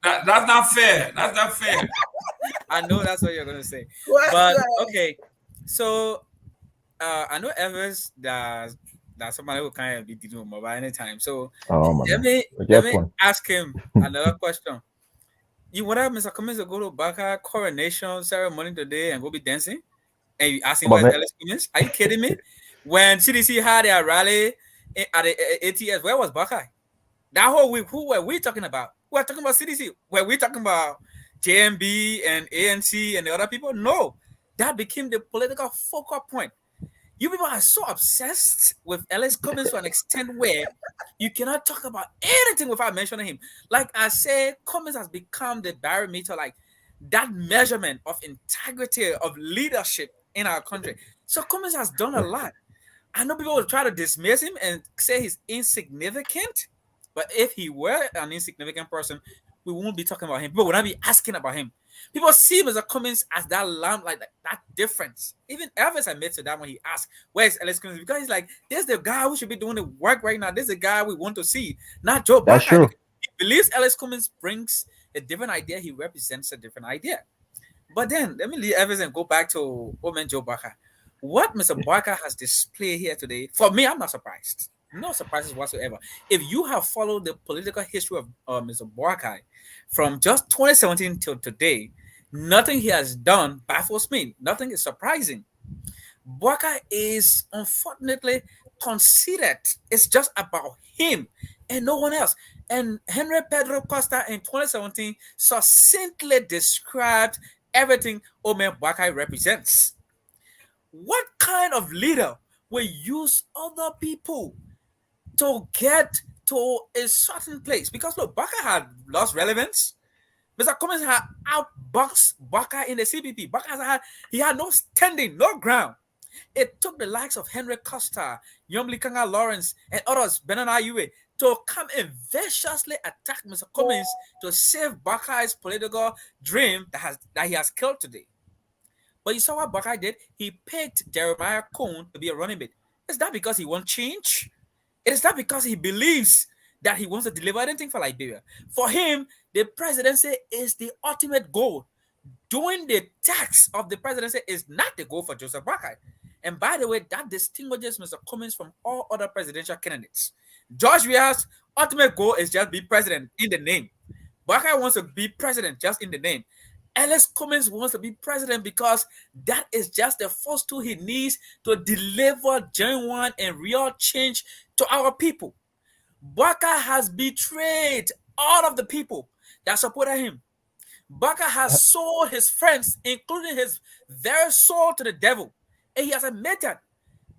That's not fair. That's not fair. I know that's what you're going to say. What? Okay. So I know Evers that somebody who can't be dealing with mobile anytime. So let me ask him another question. You would have Mr. Cummings to go to Boakai coronation ceremony today and go be dancing? And you asking where's Ellis Cummings? Are you kidding me? When CDC had their rally at the ATS, where was Boakai? That whole week, who were we talking about? We were talking about CDC. Were we talking about JMB and ANC and the other people? No. That became the political focal point. You people are so obsessed with Ellis Cummings to an extent where you cannot talk about anything without mentioning him. Like I said, Cummings has become the barometer, like that measurement of integrity, of leadership in our country. So Cummings has done a lot. I know people will try to dismiss him and say he's insignificant, but if he were an insignificant person, we won't be talking about him. People would not be asking about him. People see him as a Cummings as that lamp, like that difference. Even Elvis admits to that when he asked, "Where's Ellis Cummings?" Because he's like, "There's the guy who should be doing the work right now. This is the guy we want to see, not Joe That's Boakai." true. He believes Ellis Cummings brings a different idea. He represents a different idea. But then let me leave Evans and go back to old man Joe Boakai. What Mr. Boakai has displayed here today, for me, I'm not surprised. No surprises whatsoever. If you have followed the political history of Mr. Boakai from just 2017 till today, nothing he has done baffles me. Nothing is surprising. Boakai is unfortunately conceited. It's just about him and no one else. And Henry Pedro Costa in 2017 succinctly described everything Omer Boakai represents. What kind of leader will use other people to get to a certain place? Because look, Boakai had lost relevance. Mr. Cummings had outboxed Boakai in the CPP. Boakai had no standing, no ground. It took the likes of Henry Costa, Yomli Kanga Lawrence, and others, Benin Ayue, to come and viciously attack Mr. Cummings to save Boakai's political dream that he has killed today. But you saw what Boakai did? He picked Jeremiah Koung to be a running mate. Is that because he wants change? It is not because he believes that he wants to deliver anything for Liberia. For him, the presidency is the ultimate goal. Doing the tax of the presidency is not the goal for Joseph Boakai. And by the way, that distinguishes Mr. Cummings from all other presidential candidates. George Weah's ultimate goal is just be president in the name. Boakai wants to be president just in the name. Ellis Cummings wants to be president because that is just the first tool he needs to deliver genuine and real change to our people. Boakai has betrayed all of the people that supported him. Boakai has sold his friends, including his very soul, to the devil. And he has admitted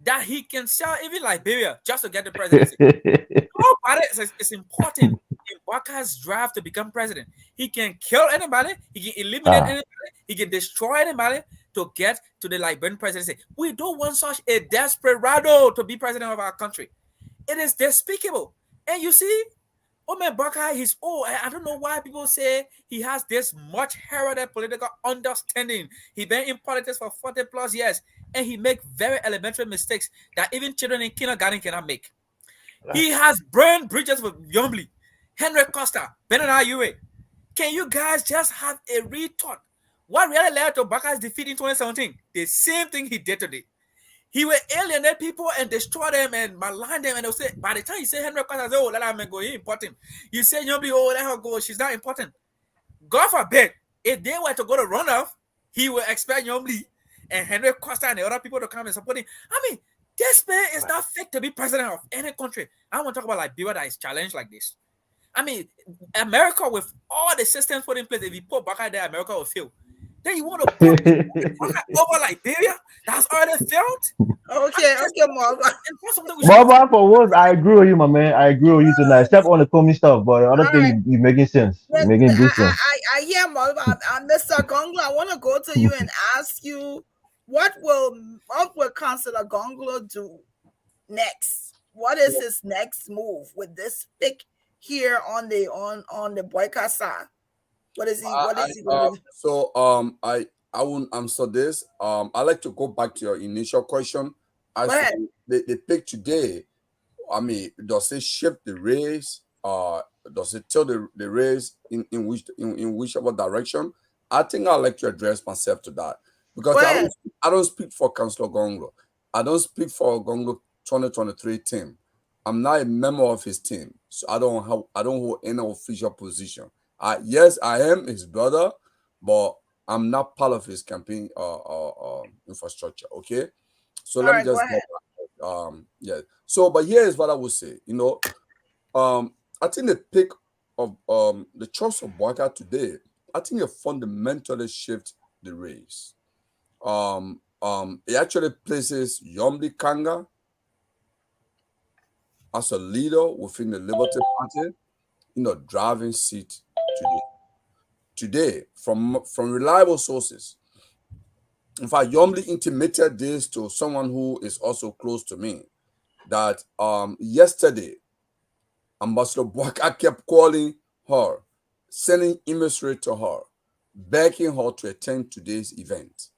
that he can sell even Liberia just to get the presidency. It's important in Boakai's drive to become president. He can kill anybody, he can eliminate anybody, he can destroy anybody to get to the Liberian presidency. We don't want such a desperado to be president of our country. It is despicable. And you see, Boakai, he's old. I don't know why people say he has this much heralded political understanding. He's been in politics for 40 plus years, and he makes very elementary mistakes that even children in kindergarten cannot make. He has burned bridges with Yombly, Henry Costa, Bernard Ure. Can you guys just have a rethought? What really led to Boakai's defeat in 2017? The same thing he did today. He will alienate people and destroy them and malign them. And they'll say, by the time you say Henry Costa, oh, let her go, he's important. You say Yombly, oh, let her go, she's not important. God forbid, if they were to go to runoff, he will expect Yombly and Henry Costa and the other people to come and support him. I mean, this man is not fit to be president of any country. I want to talk about Liberia that is challenged like this. I mean, America, with all the systems put in place, if you put Boakai there, America will fail. Then you want to put Boakai over Liberia? That's already failed? Okay, Marva. Marva, for once, I agree with you, my man. I agree with you tonight. Except on the coming stuff, but the other thing, you're making sense. You're making good sense. I hear Marva. Mr. Gonglo, I want to go to you and ask you, what will Councillor Gonglo do next? What is his next move with this pick here on the Boakai side? What is he going to do? So I won't answer this. I like to go back to your initial question. The pick today, I mean, does it shift the race? Does it tell the race in whichever direction? I think I'd like to address myself to that. Because I don't speak for Councillor Gonglo. I don't speak for Gonglo 2023 team. I'm not a member of his team, so I don't hold any official position. Yes, I am his brother, but I'm not part of his campaign infrastructure. Okay, so let me just So, but here is what I would say. You know, I think the pick of the choice of Boakai today, I think it fundamentally shifts the race. It actually places Yombly Kanga as a leader within the Liberty Party in a driving seat today from reliable sources. In fact, Yombly intimated this to someone who is also close to me, that yesterday Ambassador Boakai kept calling her, sending imagery to her, begging her to attend today's event.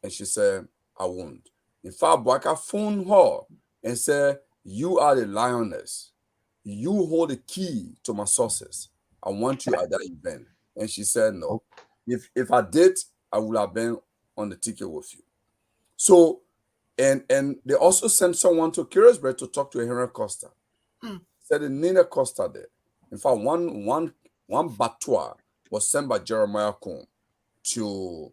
And she said, I won't. In fact, Boakai phoned her and said, you are the lioness. You hold the key to my sources. I want you at that event. And she said, no. If I did, I would have been on the ticket with you. So, and they also sent someone to Curious to talk to Henry Costa. Said Nina Costa there. In fact, one batua was sent by Jeremiah Koung to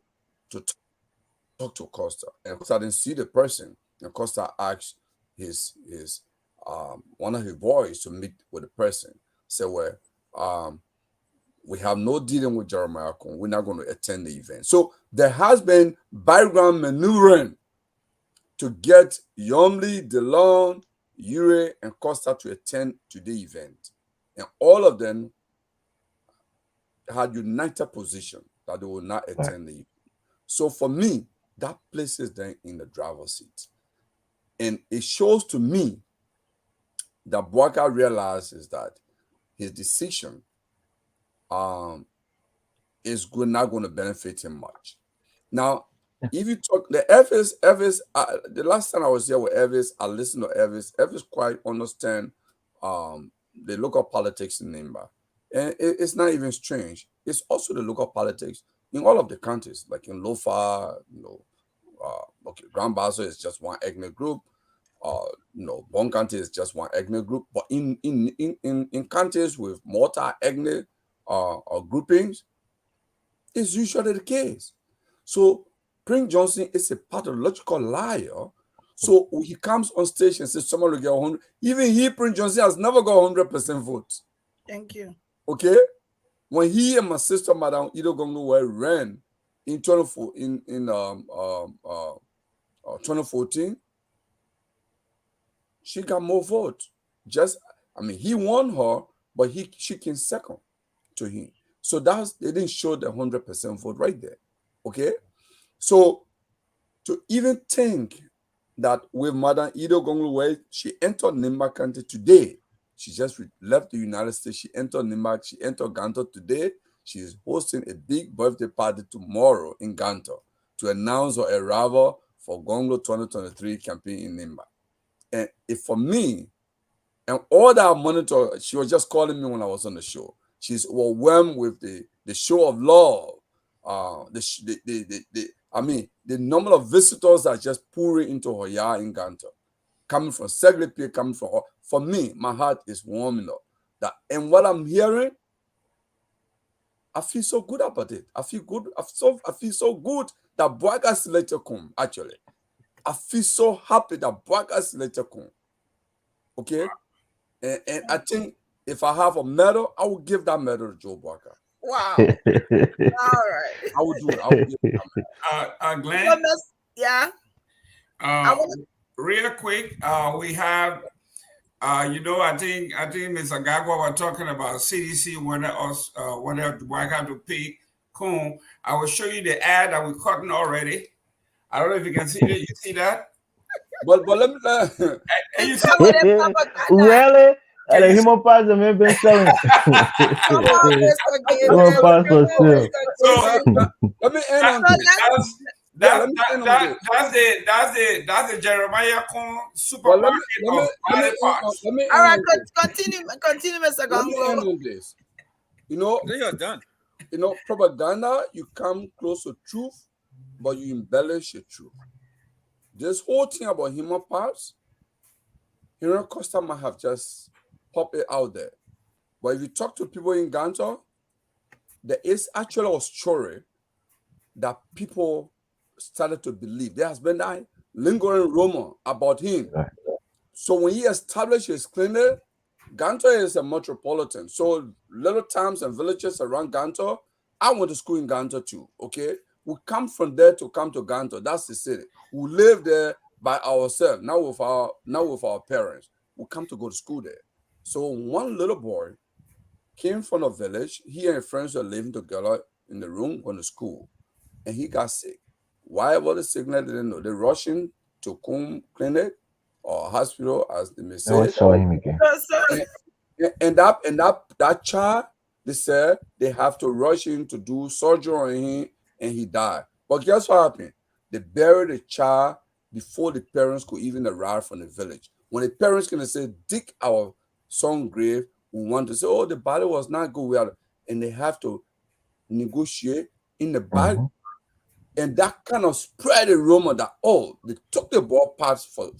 talk to Costa, and Costa didn't see the person, and Costa asked his one of his boys to meet with the person. Said, well, we have no dealing with Jeremiah Koung. We're not going to attend the event. So there has been background maneuvering to get Yombly, DeLon, Ure, and Costa to attend to the event, and all of them had united position that they will not attend the event. So for me, that places them in the driver's seat. And it shows to me that Boakai realizes that his decision is not going to benefit him much. Now, if you talk the Elvis, the last time I was here with Elvis, I listened to Elvis. Elvis quite understand the local politics in Nimba. And it's not even strange. It's also the local politics in all of the countries, like in Lofa, okay, Grand Basso is just one ethnic group. Bon County is just one ethnic group. But in countries with multi-ethnic groupings, it's usually the case. So Prince Johnson is a pathological liar. So he comes on stage and says someone will get 100. Even Prince Johnson, has never got 100% votes. Thank you. Okay? When he and my sister, Madam Ido Gongwe, ran in 2014, she got more votes. He won her, but she came second to him. So they didn't show the 100% vote right there. Okay? So to even think that with Madam Ido Gongwe, she entered Nimba County today. She just left the United States. She entered Nimba. She entered Ganto today. She is hosting a big birthday party tomorrow in Ganto to announce her arrival for Gonglo 2023 campaign in Nimba. And for me, and all that I monitor, she was just calling me when I was on the show. She's overwhelmed with the show of love. The number of visitors that just pouring into her yard in Ganto, coming from Seglepi, coming from her. For me, my heart is warming up. And what I'm hearing, I feel so good about it. I feel good. I feel so good that Boakai selected Koung, actually. I feel so happy that Boakai selected Koung. Okay? And I think if I have a medal, I will give that medal to Joe Boakai. Wow. All right. I will do it. I will give it that medal. Glenn? Yeah. Real quick, we have I think Mr. Gagwa was talking about CDC when I got to pick Koung. I will show you the ad that we're cutting already. I don't know if you can see it. You see that? But let me and you see really? And the human parts have been selling. Come on, Mr. Human parts are still. So let me end on this. That's the Jeremiah Koung supermarket of body parts. All right, continue, Mr. Let me end Gonglo. on this. You're done. Propaganda, you come close to truth, but you embellish the truth. This whole thing about human parts, Costa might have just popped it out there. But if you talk to people in Ganto, there is actually a story that people started to believe. There has been that lingering rumor about him. So when he established his clinic, Ganto is a metropolitan. So little towns and villages around Ganto, I went to school in Ganto too, okay? We come from there to come to Ganto. That's the city. We live there by ourselves, not with our parents. We come to go to school there. So one little boy came from a village. He and friends were living together in the room going to school. And he got sick. Why was the sickness? They didn't know. They rushed him to Koung clinic or hospital, as they may say. I saw him again. And that child, they said they have to rush him to do surgery on him, and he died. But guess what happened? They buried the child before the parents could even arrive from the village. When the parents can say, dig our son's grave, we want to say, oh, the body was not good. And they have to negotiate in the body. And that kind of spread a rumor that, oh, they took the ball parts for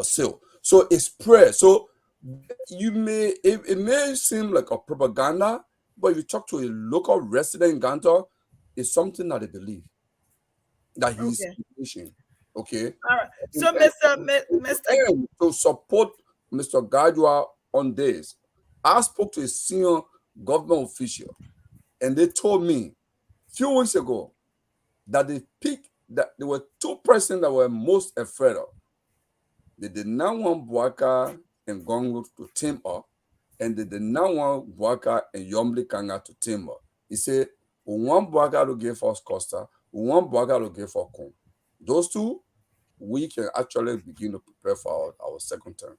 sale. So it spread. So it may seem like a propaganda, but if you talk to a local resident in Ganto, it's something that they believe that he's pushing. Okay. All right. So, Mr. To support Mr. Gadua on this, I spoke to a senior government official, and they told me a few weeks ago that that there were two persons that were most afraid of. They did not want Boakai and Gonglo to team up, and they did not want Boakai and Yomli Kanga to team up. He said, we want Boakai to give us Costa, we want Boakai to give us Koung. Those two, we can actually begin to prepare for our second term.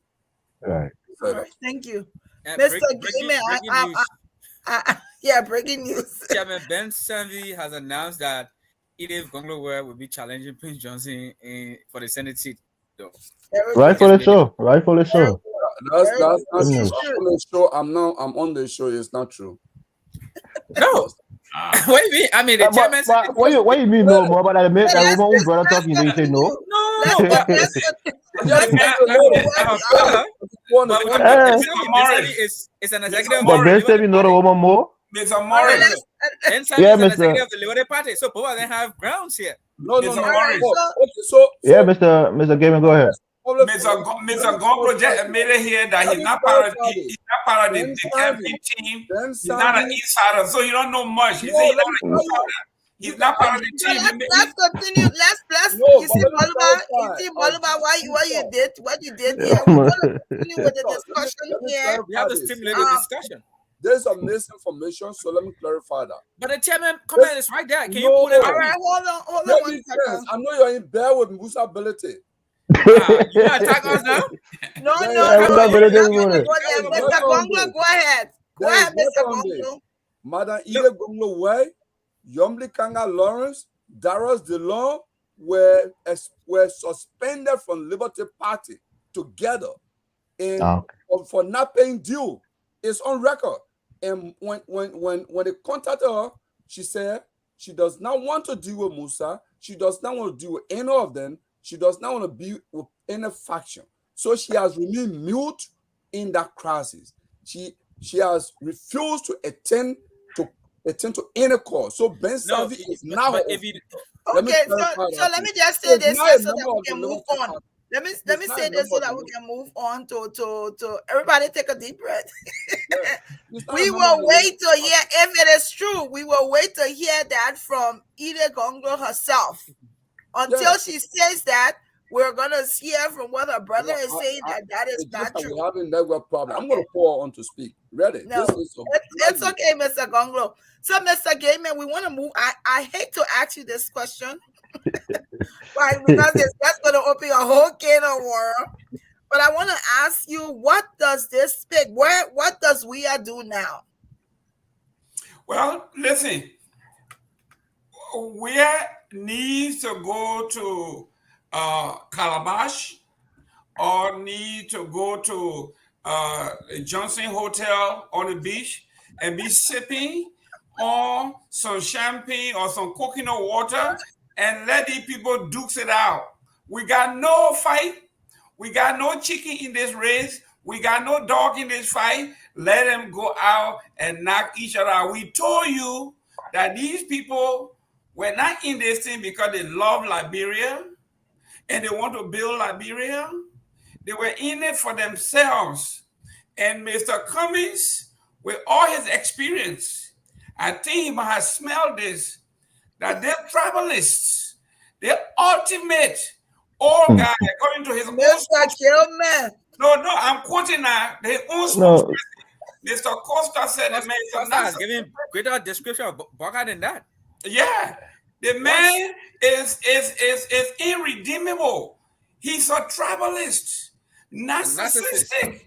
Right. All right, thank you, And Mr. breaking Gayman. news. Yeah, breaking news. Chairman Ben Sanvi has announced that Edith Gonglowe will be challenging Prince Johnson for the Senate seat. Though. Rightfully so. Rightfully so. That's Very not good. Good news. true. I'm on the show. I'm on the show. It's not true. No. What do you mean? I mean, the chairman said But what you mean no more about that? But That let's woman who brother talking, you say no. no. Let's It's an executive. But Ben said you know the woman more. Mr. Morris. Ben Sanvi Yeah, is an Mr. executive of the Liberty Party, so both of them have grounds here. No. Mr. no. Morris. Okay, so Yeah, Mr. Gayman, go ahead. Mr. Gonglo just admitted here that he's not part of the campaign team. He's not an insider, so you don't know much. He said he's not an insider. He's not part of the So team. let's continue. Let's No, you see, Boluba, what you did here. Yeah. We're gonna continue with the discussion here. We have to stimulate the discussion. There's a misinformation, so let me clarify that. But the chairman comment is right there. Can you No. pull it All up? right, hold on Let one me second. sense. I know you're in bed with Musa ability. You gonna attack us now? No, Yeah, no, yeah, no. we're not You're gonna not do gonna it. go there. Mr. Gonglo, go ahead. Go There is ahead, Mr. nothing on Gonglo. Madam Ida Gonglo Way, Yomli Kanga Lawrence, Darius DeLong were suspended from Liberty Party together for not paying due. It's on record. And when they contacted her, she said she does not want to deal with Musa. She does not want to deal with any of them. She does not want to be with any faction. So she has remained mute in that crisis. She has refused to attend to any call. So Ben Sanvi is now. Okay, so let me just say this so that we can move on. Let me say this so that we can move on to everybody take a deep breath. We will wait to hear if it is true. We will wait to hear that from Ida Gonglo herself. Until she says that, we're gonna hear from what her brother is saying that is not true. We're having network problem. I'm gonna pour on to speak. Ready? No, it's okay, Mr. Gonglo. So, Mr. Gayman, we want to move. I hate to ask you this question, right? Because it's just going to open a whole can of worms. But I want to ask you, what does this pick? What does we do now? Well, listen, we needs to go to Calabash or need to go to Johnson Hotel on the beach and be sipping on some champagne or some coconut water and let these people dukes it out. We got no fight. We got no chicken in this race. We got no dog in this fight. Let them go out and knock each other out. We told you that these people were not in this thing because they love Liberia and they want to build Liberia. They were in it for themselves. And Mr. Cummings, with all his experience, I think he might have smelled this, that they're tribalists. They're ultimate old guy, according to his own spokesman. No, I'm quoting now. Their own spokesman. Mr. Costa said the man is giving greater description of Boakai than that. Yeah. The man is irredeemable. He's a tribalist, narcissistic.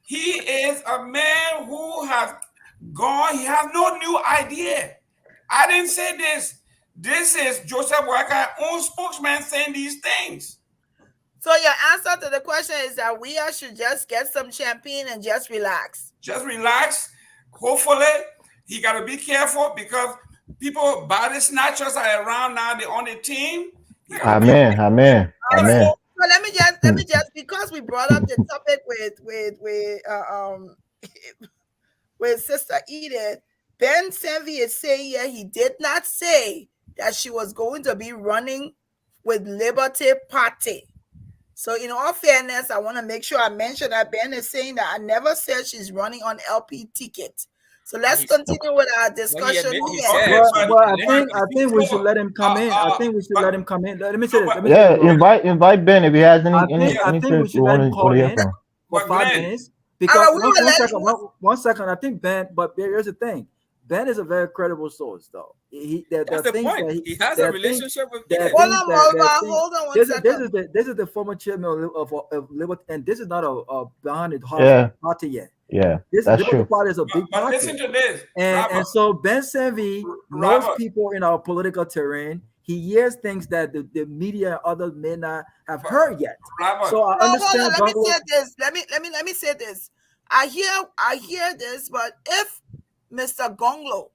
He is a man who has gone, he has no new idea. I didn't say this. This is Joseph Boakai, own spokesman, saying these things. So your answer to the question is that we should just get some champagne and just relax. Just relax. Hopefully, he got to be careful because people, body snatchers are around now. They're on the team. Amen. So let me just because we brought up the topic with Sister Edith, Ben Sanvi is saying here he did not say that she was going to be running with Liberty Party. So in all fairness, I want to make sure I mention that Ben is saying that I never said she's running on LP ticket. So let's continue with our discussion. I think we should let him come in. I think we should let him come in. Let me say this. Yeah, invite Ben if he has any. I think we should let him call in for 5 minutes. Because one second. I think Ben. But here's the thing. Ben is a very credible source, though. That's the point. He has a relationship with that. Hold on, hold on one second. This is the former chairman of Liberty, and this is not a behind the party yet. Yeah, this that's Liberty true. Party is a big But party. listen to this, And so Ben Senvi knows people in our political terrain. He hears things that the media and others may not have heard yet. So I understand. Let me say this. Let me say this. I hear this, but if Mr. Gonglo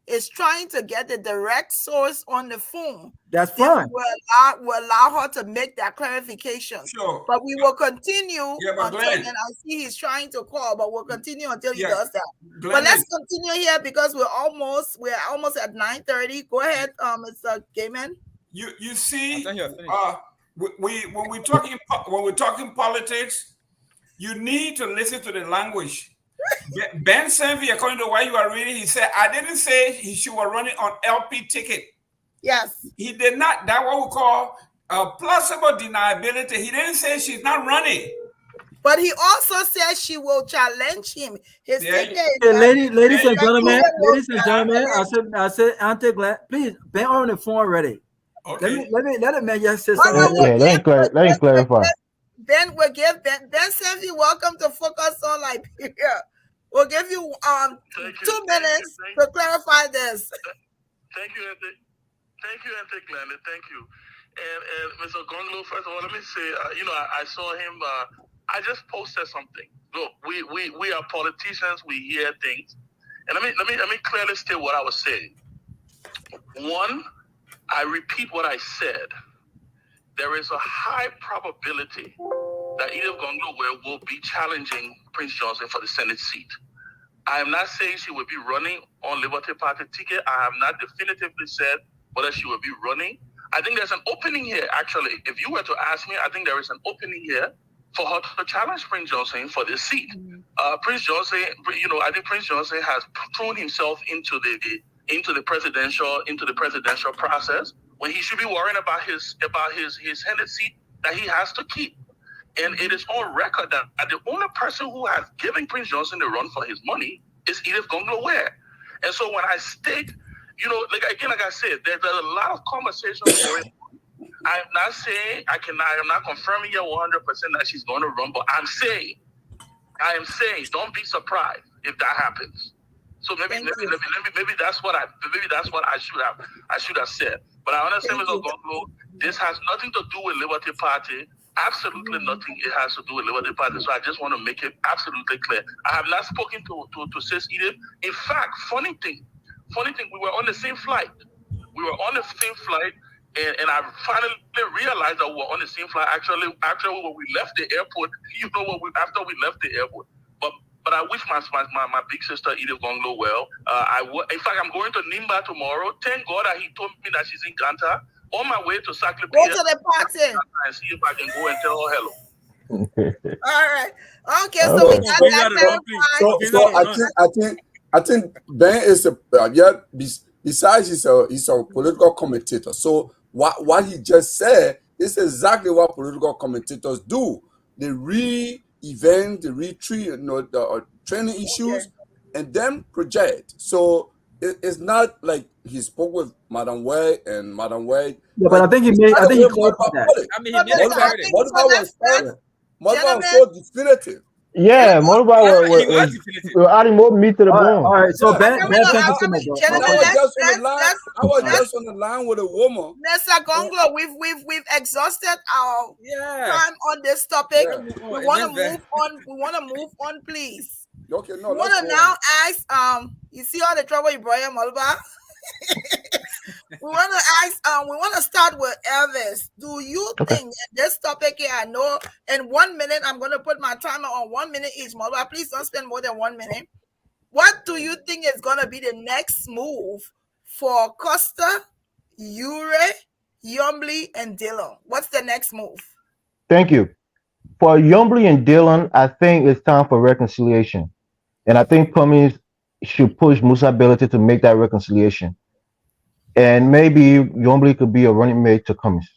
is trying to get the direct source on the phone, that's fine. We'll allow her to make that clarification. Sure. But we will continue but until Glenn, then. I see he's trying to call, but we'll continue until he does that. Glenn, but let's continue here because we're almost at 9:30. Go ahead, Mr. Gaiman. You see, when we're talking politics, you need to listen to the language. Ben Senvi, according to what you are reading, he said, I didn't say she was running on LP ticket. Yes. He did not. That's what we call plausible deniability. He didn't say she's not running. But he also said she will challenge him. His ladies and gentlemen, I said, Auntie Glenn, please, Ben on the phone already. Okay. Let him just say something. Let him clarify. Ben will give Ben Senvi welcome to Focus on Liberia. We'll give you 2 minutes to clarify this. Thank you, Auntie Glenn. Thank you. And Mr. Gonglo, first of all, let me say, I saw him. I just posted something. Look, we are politicians. We hear things, and let me clearly state what I was saying. One, I repeat what I said. There is a high probability that Edith Gonglo will be challenging Prince Johnson for the Senate seat. I am not saying she will be running on Liberty Party ticket. I have not definitively said whether she will be running. I think there's an opening here, actually. If you were to ask me, I think there is an opening here for her to challenge Prince Johnson for this seat. Prince Johnson, I think Prince Johnson has thrown himself into the presidential process when he should be worrying about his Senate seat that he has to keep. And it is on record that the only person who has given Prince Johnson the run for his money is Edith Gonglo Ware. And so when I state, like I said, there's a lot of conversations going on. I'm not saying I am not confirming here 100% that she's going to run, but I am saying, don't be surprised if that happens. So maybe that's what I should have said. But I understand, Mr. Gonglo, this has nothing to do with Liberty Party. Absolutely nothing it has to do with Liberty Party. So I just want to make it absolutely clear. I have not spoken to Sis Edith. In fact, funny thing, we were on the same flight. And I finally realized that we were on the same flight. Actually, when we left the airport, after we left the airport. But I wish my big sister Edith Gonglo well. In fact, I'm going to Nimba tomorrow. Thank God that he told me that she's in Ganta. On my way to Saclay. Go to the party. And see if I can go and tell her hello. All right. Okay, so we got that. I think Ben is besides he's a political commentator. So what he just said is exactly what political commentators do. They re-event, they retreat, the training issues, and then project. So it's not like he spoke with Madam Way and Madam Way. Yeah, but I think he clarified that. I mean, he made Modiba was so definitive. Yeah, Modiba was adding more meat to the bone. All right, so Ben, I was just on the line with a woman. Mr. Gonglo, we've exhausted our time on this topic. Yeah. We want to move on. We want to move on, please. Okay, no. We want to now ask. You see all the trouble you brought, Modiba. We want to start with Elvis. Do you think this topic here, I know in 1 minute, I'm going to put my timer on 1 minute each, Modiba. Please don't spend more than 1 minute. What do you think is going to be the next move for Costa, Ure, Yombly, and Dillon? What's the next move? Thank you. For Yombly and Dillon, I think it's time for reconciliation. And I think Cummings should push Musa Ability to make that reconciliation. And maybe Yombly could be a running mate to Cummings.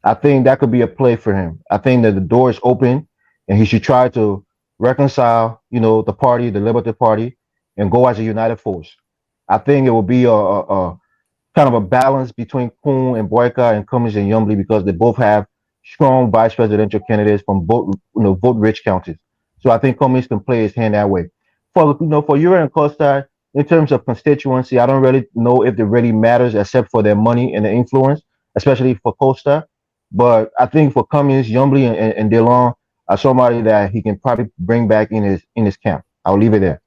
I think that could be a play for him. I think that the door is open and he should try to reconcile, the party, the Liberty Party, and go as a united force. I think it will be a kind of a balance between Koung and Boakai and Cummings and Yumley because they both have strong vice presidential candidates from both vote-rich counties. So I think Cummings can play his hand that way. For Uriel and Costa, in terms of constituency, I don't really know if it really matters except for their money and the influence, especially for Costa. But I think for Cummings, Yumley, and DeLong are somebody that he can probably bring back in his camp. I'll leave it there.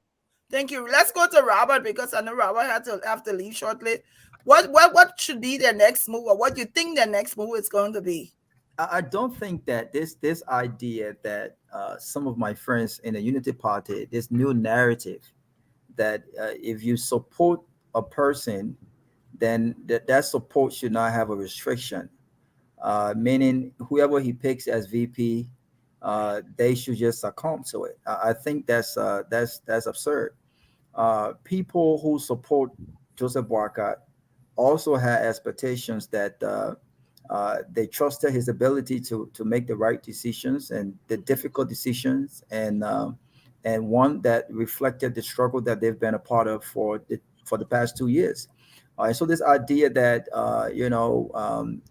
Thank you. Let's go to Robert because I know Robert have to leave shortly. What should be their next move, or what do you think their next move is going to be? I don't think that this idea that some of my friends in the Unity Party, this new narrative that if you support a person, then that support should not have a restriction. Meaning whoever he picks as VP, they should just succumb to it. I think that's absurd. People who support Joseph Boakai also had expectations that they trusted his ability to make the right decisions and the difficult decisions, and one that reflected the struggle that they've been a part of for the past 2 years. And so this idea that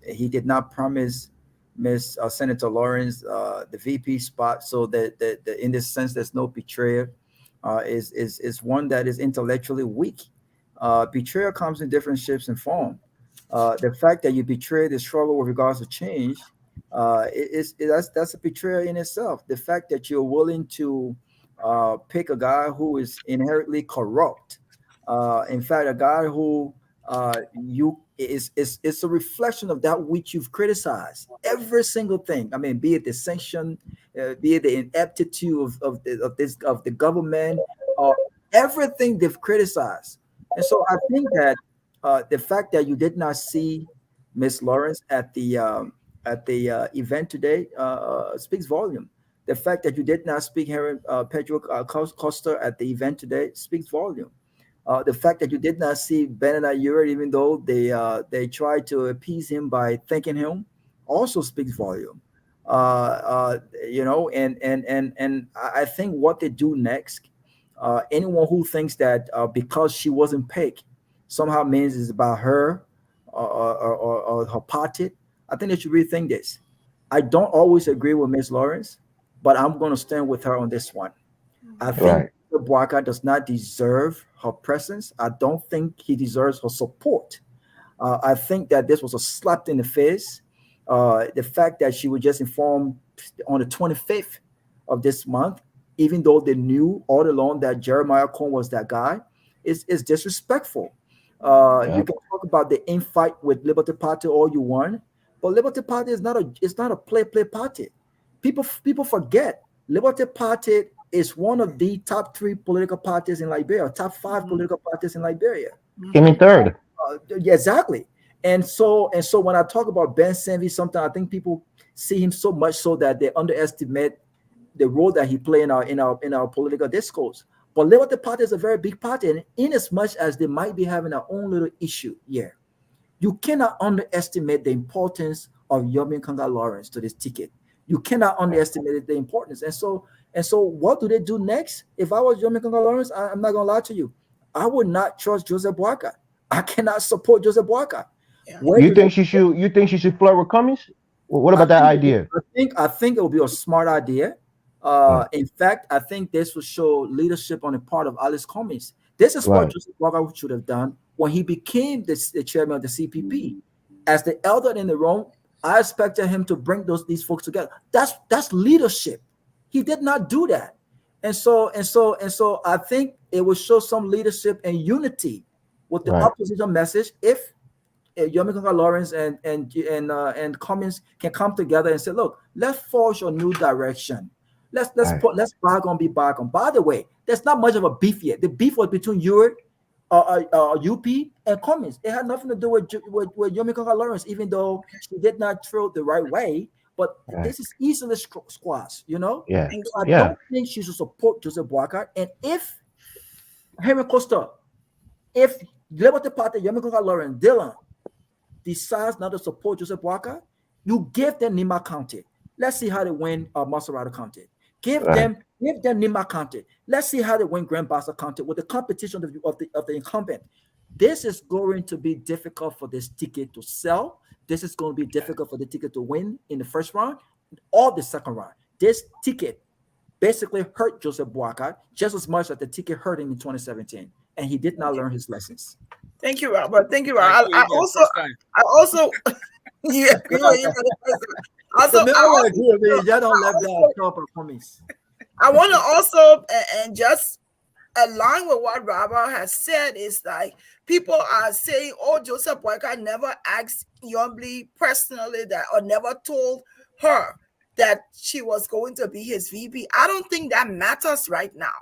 he did not promise Miss Senator Lawrence the VP spot, so that in this sense there's no betrayal, is one that is intellectually weak. Betrayal comes in different shapes and form. The fact that you betray the struggle with regards to change, that's a betrayal in itself. The fact that you're willing to pick a guy who is inherently corrupt, in fact, a guy who it's a reflection of that which you've criticized. Every single thing. I mean, be it the sanction, be it the ineptitude of the government, everything they've criticized. And so I think that the fact that you did not see Miss Lawrence at the event today speaks volume. The fact that you did not speak Pedro Costa at the event today speaks volume. The fact that you did not see Benedict Uriel, even though they tried to appease him by thanking him, also speaks volume. And I think what they do next, anyone who thinks that because she wasn't picked somehow means it's about her or her party, I think they should rethink this. I don't always agree with Ms. Lawrence, but I'm going to stand with her on this one. I think Boakai does not deserve her presence. I don't think he deserves her support. I think that this was a slap in the face. The fact that she was just informed on the 25th of this month, even though they knew all along that Jeremiah Koung was that guy, is disrespectful. You can talk about the infight with Liberty Party all you want, but Liberty Party is not a play party. People forget Liberty Party is one of the top 3 political parties in Liberia, top 5 political parties in Liberia. Came in third. Yeah, exactly. And so when I talk about Ben Senvi, sometimes I think people see him so much so that they underestimate the role that he played in our political discourse. But Liberty Party is a very big party, and in as much as they might be having their own little issue here, you cannot underestimate the importance of Yomi Kanga Lawrence to this ticket. You cannot underestimate the importance. And so what do they do next? If I was Yomi Kanga Lawrence, I'm not gonna lie to you, I would not trust Joseph Boakai. I cannot support Joseph Boakai. Yeah. You think she should flirt with Cummings? What about that idea? I think it would be a smart idea. In fact, I think this will show leadership on the part of Alice Cummings. This is what Joseph Boakai should have done when he became the chairman of the CPP. As the elder in the room, I expected him to bring these folks together. That's leadership. He did not do that, and so I think it will show some leadership and unity with the opposition message if Yomi Kanga Lawrence and Cummings can come together and say, look, let's forge a new direction. Let's bygone be bygone. By the way, there's not much of a beef yet. The beef was between UP and Cummings. It had nothing to do with Yomi Kanga Lawrence, even though she did not throw the right way. But this is easily squashed, Yeah. I don't think she should support Joseph Boakai. And if Henry Costa, if Liberty Party, Yomi Kanga Lawrence, Dylan decides not to support Joseph Boakai, you give them Nima County. Let's see how they win Maserati County. Give them Nima County. Let's see how they win Grand Bassa County with the competition of the incumbent. This is going to be difficult for this ticket to sell. This is going to be difficult for the ticket to win in the first round or the second round. This ticket basically hurt Joseph Boakai just as much as the ticket hurt him in 2017, and he did not learn his lessons. Thank you, Robert. Thank you, Robert. I also, yeah, I want to also and just align with what Robert has said is like people are saying, "Oh, Joseph Boakai never asked Yombly personally that, or never told her that she was going to be his VP." I don't think that matters right now.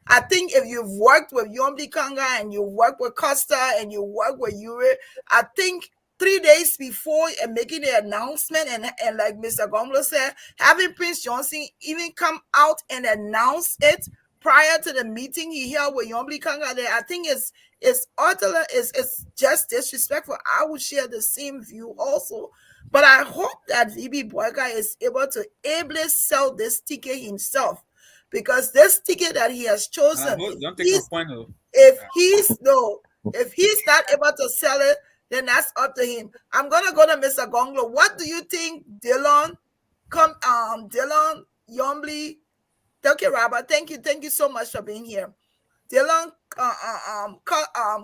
I think if you've worked with Yombly Kanga and you work with Costa and you work with Yuri, I think 3 days before and making the announcement and like Mr. Gomlo said, having Prince Johnson even come out and announce it prior to the meeting he held with Yombly Kanga there, I think it's utterly, it's just disrespectful. I would share the same view also. But I hope that VB Boakai is able to ably sell this ticket himself. Because this ticket that he has chosen, if he's not able to sell it, then that's up to him. I'm gonna go to Mr. Gonglo. What do you think, Dylan? Dylan, Yombly. Okay, Robert. Thank you so much for being here. Dylan,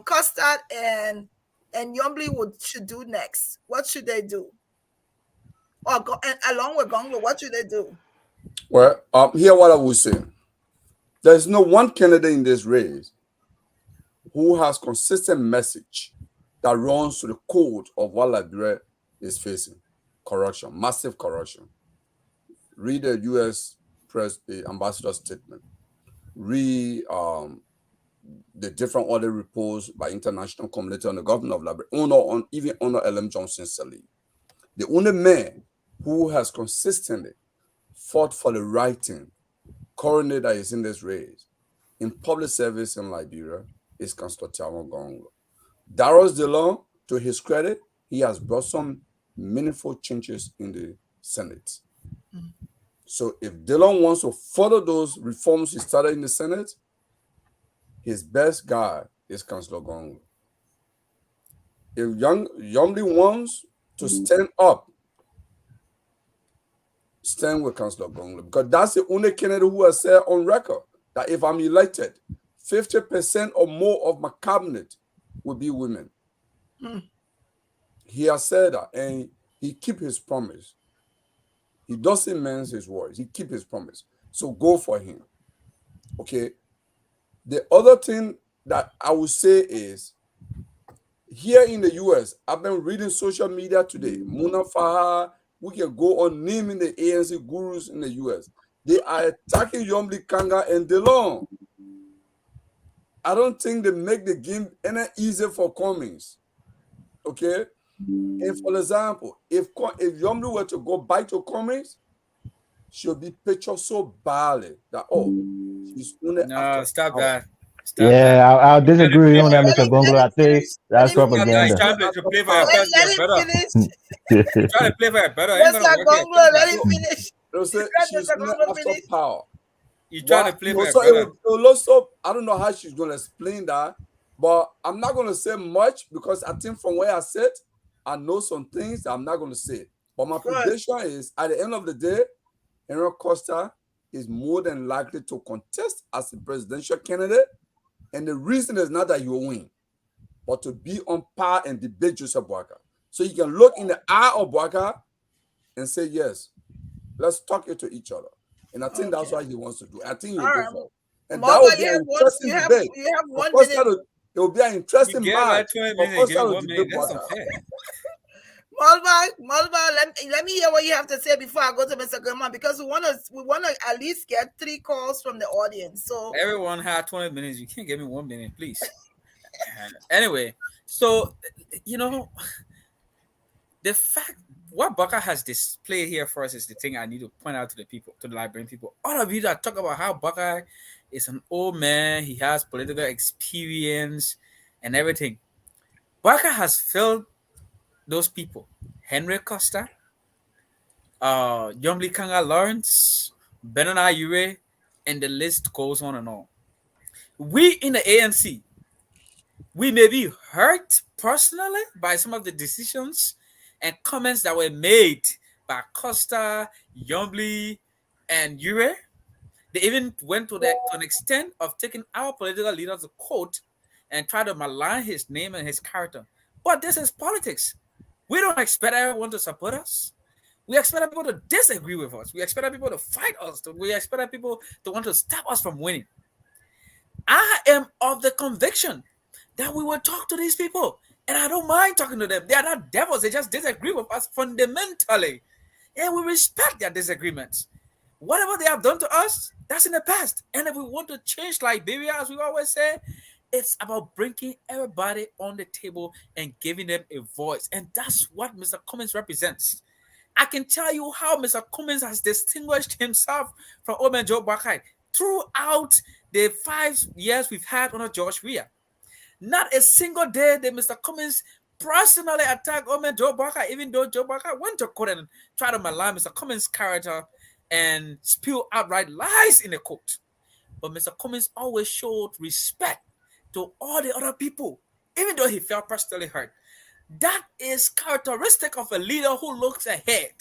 Custard and Yombly should do next. What should they do? And along with Gonglo, what should they do? Well, here what I will say. There's no one candidate in this race who has consistent message that runs to the code of what Liberia is facing. Corruption, massive corruption. Read the U.S. the ambassador's statement. Read the different other reports by international community on the government of Liberia, even on L.M. Johnson Sali. The only man who has consistently fought for the right thing, currently that is in this race, in public service in Liberia, is Constantino Gongo. Darius DeLong, to his credit, he has brought some meaningful changes in the Senate. So if DeLong wants to follow those reforms he started in the Senate, his best guy is Councillor Gongo. If Yombly wants to stand up, stand with Councillor Gongo, because that's the only candidate who has said on record that if I'm elected, 50% or more of my cabinet will be women. He has said that, and he keep his promise. He doesn't mince his words. He keep his promise. So go for him. Okay. The other thing that I would say is, here in the U.S., I've been reading social media today. Muna Faha, we can go on naming the ANC gurus in the U.S. They are attacking Yombly Kanga and DeLong. I don't think they make the game any easier for Cummings. Okay? And for example, if Yombly were to go back to Cummings, she'll be pictured so badly that, she's only stop that. I'll disagree on that, Mr. Gonglo. I think that's propaganda. Trying to play for better. Mr. Gonglo, let him finish. She's after power. You trying to play for better. I don't know how she's going to explain that, but I'm not going to say much because I think from where I sit, I know some things that I'm not going to say. But my prediction is, at the end of the day, Henry Costa is more than likely to contest as a presidential candidate. And the reason is not that you will win, but to be on par and debate Joseph Boakai. So you can look in the eye of Boakai and say, yes, let's talk it to each other. And I think that's what he wants to do. I think he'll go for it. And that will be an interesting debate. You have 1 minute. It will be an interesting match. Malva, let me hear what you have to say before I go to Mr. Gurman, because we want to at least get 3 calls from the audience. So everyone had 20 minutes. You can't give me 1 minute, please. Anyway, so the fact what Boakai has displayed here for us is the thing I need to point out to the people, to the Liberian people. All of you that talk about how Boakai is an old man, he has political experience and everything. Boakai has failed those people. Henry Costa, Yombly Kanga Lawrence, Benana Ure, and the list goes on and on. We in the ANC, we may be hurt personally by some of the decisions and comments that were made by Costa, Yombly, and Ure. They even went to an extent of taking our political leader to court and try to malign his name and his character. But this is politics. We don't expect everyone to support us. We expect people to disagree with us. We expect people to fight us. We expect people to want to stop us from winning. I am of the conviction that we will talk to these people, and I don't mind talking to them. They are not devils. They just disagree with us fundamentally, and we respect their disagreements. Whatever they have done to us, that's in the past. And if we want to change Liberia, as we always say, it's about bringing everybody on the table and giving them a voice. And that's what Mr. Cummings represents. I can tell you how Mr. Cummings has distinguished himself from Omen Joe Boakai throughout the 5 years we've had under George Weah. Not a single day did Mr. Cummings personally attack Omen Joe Boakai, even though Joe Boakai went to court and tried to malign Mr. Cummings' character and spew outright lies in the court. But Mr. Cummings always showed respect to all the other people, even though he felt personally hurt. That is characteristic of a leader who looks ahead.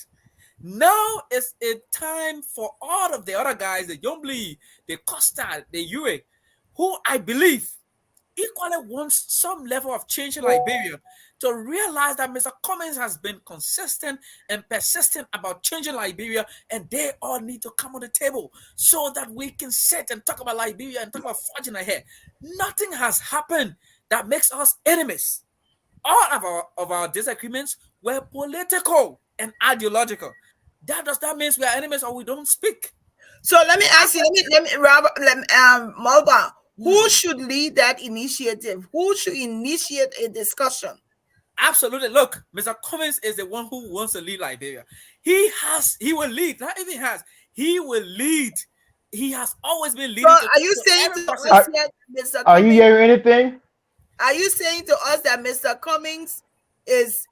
Now is a time for all of the other guys, the Yombly, the Costa, the Ure, who I believe equally wants some level of change in Liberia, to realize that Mr. Cummings has been consistent and persistent about changing Liberia, and they all need to come on the table so that we can sit and talk about Liberia and talk about forging ahead. Nothing has happened that makes us enemies. All of our disagreements were political and ideological. That does not mean we are enemies or we don't speak. So let me ask you, Robert, Malba, who should lead that initiative? Who should initiate a discussion? Absolutely. Look, Mr. Cummings is the one who wants to lead Liberia. He will lead. Not even has. He will lead. He has always been leading. So are you saying to us that Mr. Cummings, are you hearing anything? Are you saying to us that Mr. Cummings is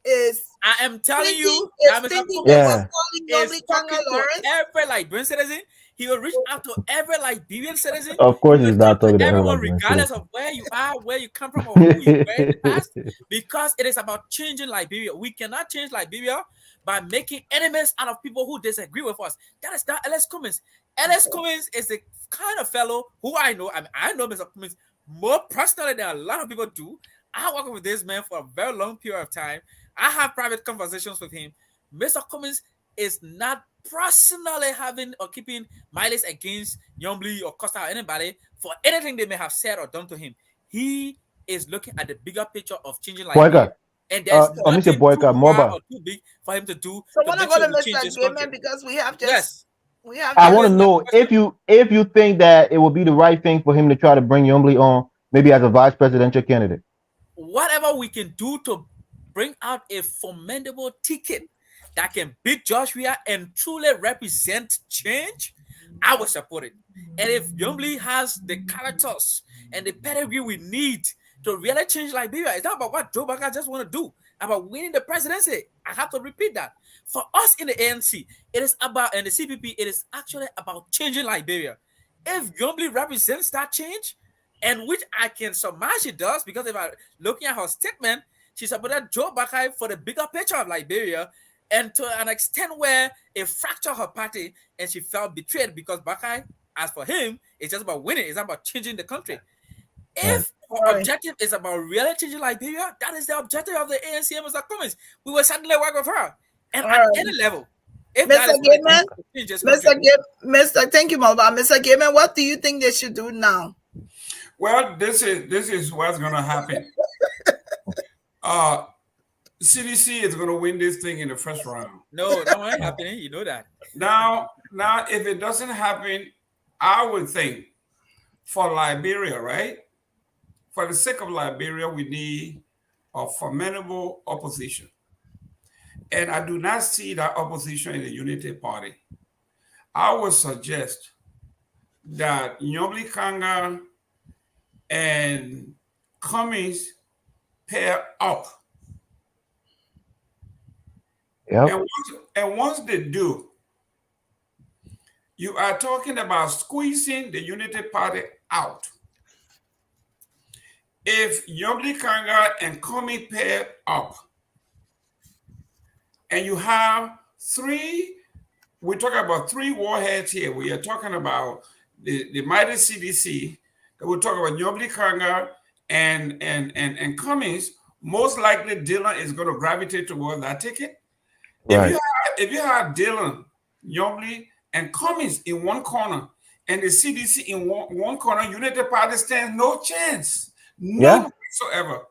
I am telling you that Mr. Cummings is talking to every Liberian citizen. He will reach out to every Liberian citizen. Of course, he's not talking to everyone, regardless of where you are, where you come from, or who you were in the past, because it is about changing Liberia. We cannot change Liberia by making enemies out of people who disagree with us. That is not Ellis Cummings. Ellis Cummings is the kind of fellow who I know. I mean, I know Mr. Cummings more personally than a lot of people do. I worked with this man for a very long period of time. I have private conversations with him. Mr. Cummings is not personally having or keeping mileage against Yombly or Costa or anybody for anything they may have said or done to him. He is looking at the bigger picture of changing Liberia. And there's nothing too far or too big for him to do. So we're not going to miss that agreement because we have just... Yes. I want to know if you think that it would be the right thing for him to try to bring Yombly on, maybe as a vice presidential candidate. Whatever we can do to bring out a formidable ticket that can beat George Weah and truly represent change, I will support it. And if Yombly has the characters and the pedigree we need to really change Liberia, it's not about what Joe Boakai just want to do, about winning the presidency. I have to repeat that. For us in the ANC, it is about, and the CPP, it is actually about changing Liberia. If Yombly represents that change, and which I can surmise she does, because if I'm looking at her statement, she supported Joe Boakai for the bigger picture of Liberia, and to an extent where it fractured her party, and she felt betrayed because Boakai, as for him, it's just about winning. It's not about changing the country. If our objective is about really changing Liberia, that is the objective of the ANC and Mr. Cummings. We will certainly work with her. And at any level, if Mr. Gaiman, thank you, Malba. Mr. Gaiman, what do you think they should do now? Well, this is what's going to happen. CDC is going to win this thing in the first round. No, that won't happen. You know that. Now, if it doesn't happen, I would think for Liberia, right? For the sake of Liberia, we need a formidable opposition. And I do not see that opposition in the Unity Party. I would suggest that Yombly Kanga and Cummings pair up. Yep. And once they do, You are talking about squeezing the Unity Party out. If Yomli Kanga and Komi pair up, and you have we're talking about three warheads here. We are talking about the mighty CDC. We're talking about Yomli Kanga and Cummings. Most likely Dylan is going to gravitate toward that ticket. Right. If you have Dylan, Yomli, and Cummings in one corner, and the CDC in one corner, Unity Party stands no chance. None whatsoever.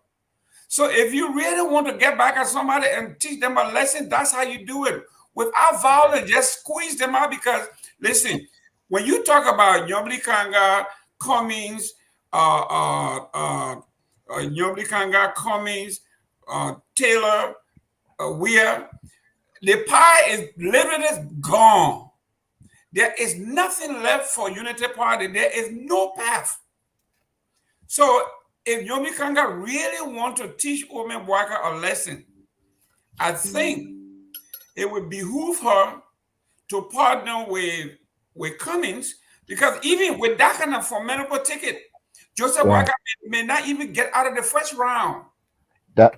So if you really want to get back at somebody and teach them a lesson, that's how you do it. Without violence, just squeeze them out. Because listen, when you talk about Yomli Kanga, Cummings, Yomli Kanga, Cummings, Taylor, Weir, the pie is literally gone. There is nothing left for Unity Party. There is no path. So if Yomli Kanga really want to teach Ome Boakai a lesson, I think it would behoove her to partner with Cummings, because even with that kind of formidable ticket, Joseph Boakai may not even get out of the first round. That's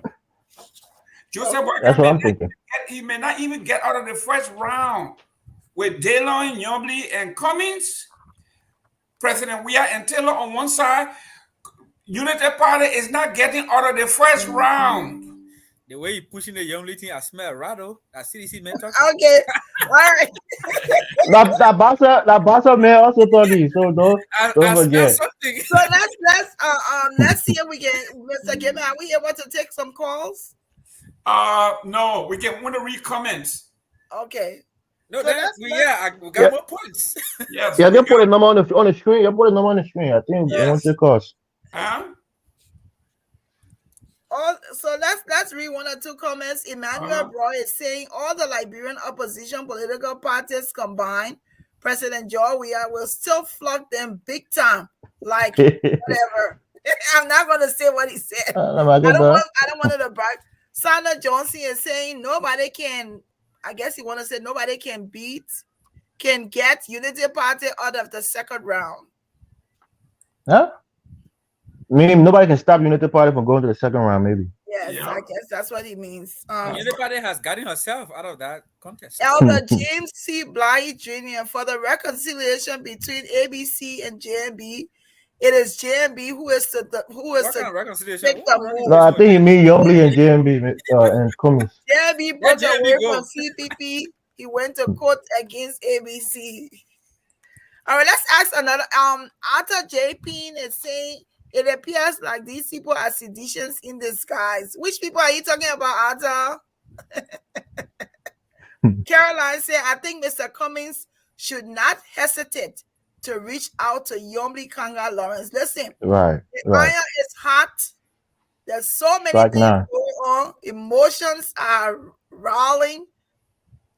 Boakai what I'm thinking. He may not even get out of the first round with Delon, Yomli, and Cummings, President Weir and Taylor on one side. Unity Party is not getting out of the first round. The way you pushing the young lady, I smell rattle. That CDC mentor. Okay, all right. That Bassa man also thought this, so don't forget. So let's see if we can, Mr. Gibbon, are we able to take some calls? No, we want to read comments. Okay. No, we got more points. Yes. Yeah, they put a number on the screen. You put a number on the screen. I think they want your calls. So let's read one or two comments. Emmanuel Broy is saying all the Liberian opposition political parties combined, President George Weah will still flog them big time, like whatever. I'm not going to say what he said. I don't want to brag. Sandra Johnson is saying nobody can. I guess he want to say nobody can get Unity Party out of the second round. Huh? Meaning nobody can stop Unity Party from going to the second round, maybe. Yes, I guess that's what he means. Unity Party has gotten herself out of that contest. Elder James C. Bly Jr. for the reconciliation between ABC and JMB. It is JMB who is to take the move. No, I think he means Yomli and JMB and Cummings. JMB broke away from CPP. He went to court against ABC. All right, let's ask another. Arthur J. Peen is saying it appears like these people are seditious in disguise. Which people are you talking about, Arthur? Caroline said, I think Mr. Cummings should not hesitate to reach out to Yomli Kanga Lawrence. Listen, the iron is hot. There's so many things going on. Emotions are rolling.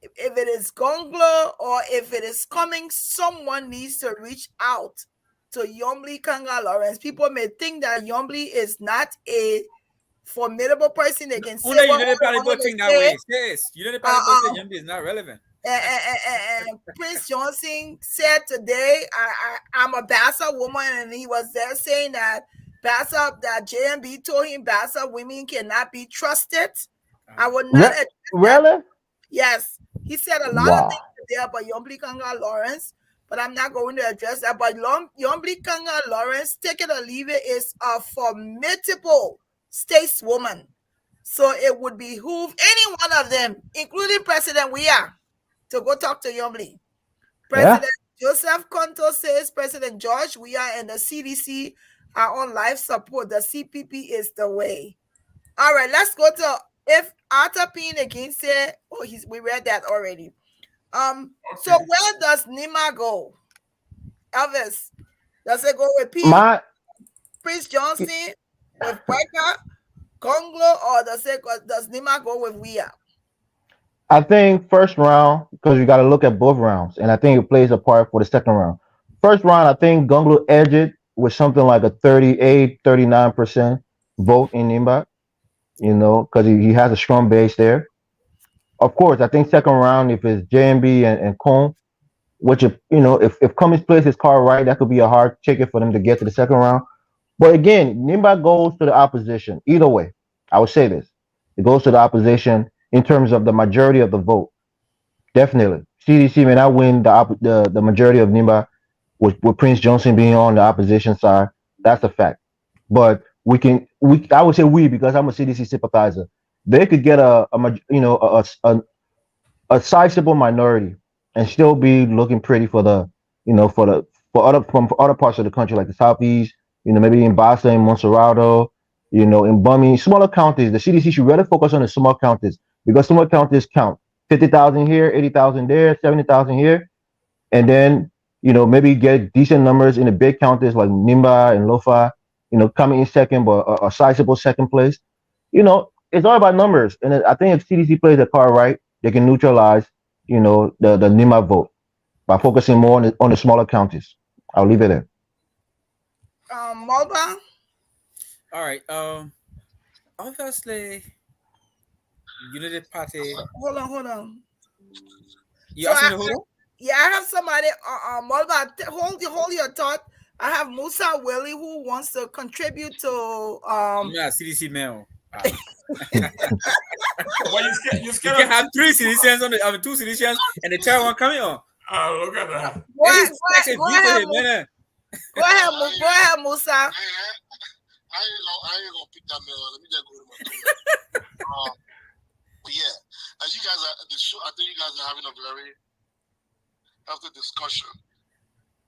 If it is Gonglo or if it is coming, someone needs to reach out to Yomli Kanga Lawrence. People may think that Yomli is not a formidable person. They can say Unity Party think that way. Yes, Unity Party say Yomli is not relevant. And Prince Johnson said today, I'm a Bassa woman, and he was there saying that that JMB told him Bassa women cannot be trusted. I would not. Really? Yes, he said a lot of things today about Yomli Kanga Lawrence, but I'm not going to address that. But Yomli Kanga Lawrence, take it or leave it, is a formidable stateswoman. So it would behoove any one of them, including President Weah, to go talk to Yomli. President Joseph Konto says President George Weah and the CDC are on life support. The CPP is the way. All right, let's go to if Arthur Peen again said, we read that already. So where does Nima go? Elvis, does it go with Prince Johnson, with Boakai, Gonglo, or does Nima go with Weah? I think first round, because you got to look at both rounds, and I think it plays a part for the second round. First round, I think Gonglo edged it with something like a 38-39% vote in Nimba, because he has a strong base there. Of course, I think second round, if it's JMB and Koung, which if Cummings plays his card right, that could be a hard ticket for them to get to the second round. But again, Nimba goes to the opposition. Either way, I would say this: it goes to the opposition in terms of the majority of the vote. Definitely, CDC may not win the majority of Nimba with Prince Johnson being on the opposition side. That's a fact. But I would say we, because I'm a CDC sympathizer. They could get a sizable minority and still be looking pretty for the for other parts of the country like the southeast, maybe in Bassa and Monserrato, in Bummy, smaller counties. The CDC should really focus on the small counties because small counties count 50,000 here, 80,000 there, 70,000 here, and then maybe get decent numbers in the big counties like Nimba and Lofa, coming in second, but a sizable second place. It's all about numbers, and I think if CDC plays the card right, they can neutralize, the Nimba vote by focusing more on the smaller counties. I'll leave it there. Malba? All right. Obviously, Unity Party. Hold on. You asked me to hold on? Yeah, I have somebody. Malba, hold your thought. I have Musa Willie who wants to contribute to. Yeah, CDC mail. Well, you can have 3 citizens two citizens, and the third one coming on. Oh, look at that. Go ahead, Musa. I ain't gonna pick that mail. Let me just go to my but yeah, as you guys are the show, I think you guys are having a very healthy discussion.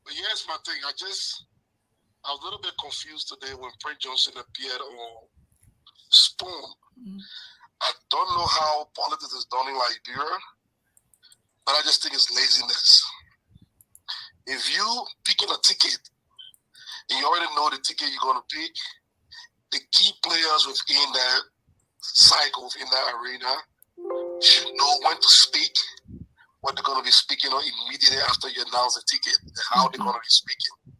But here's my thing. I was a little bit confused today when Prince Johnson appeared on Spoon. I don't know how politics is done in Liberia, but I just think it's laziness. If you picking a ticket and you already know the ticket you're going to pick, the key players within that cycle, within that arena, should know when to speak, what they're going to be speaking on immediately after you announce the ticket, and how they're going to be speaking.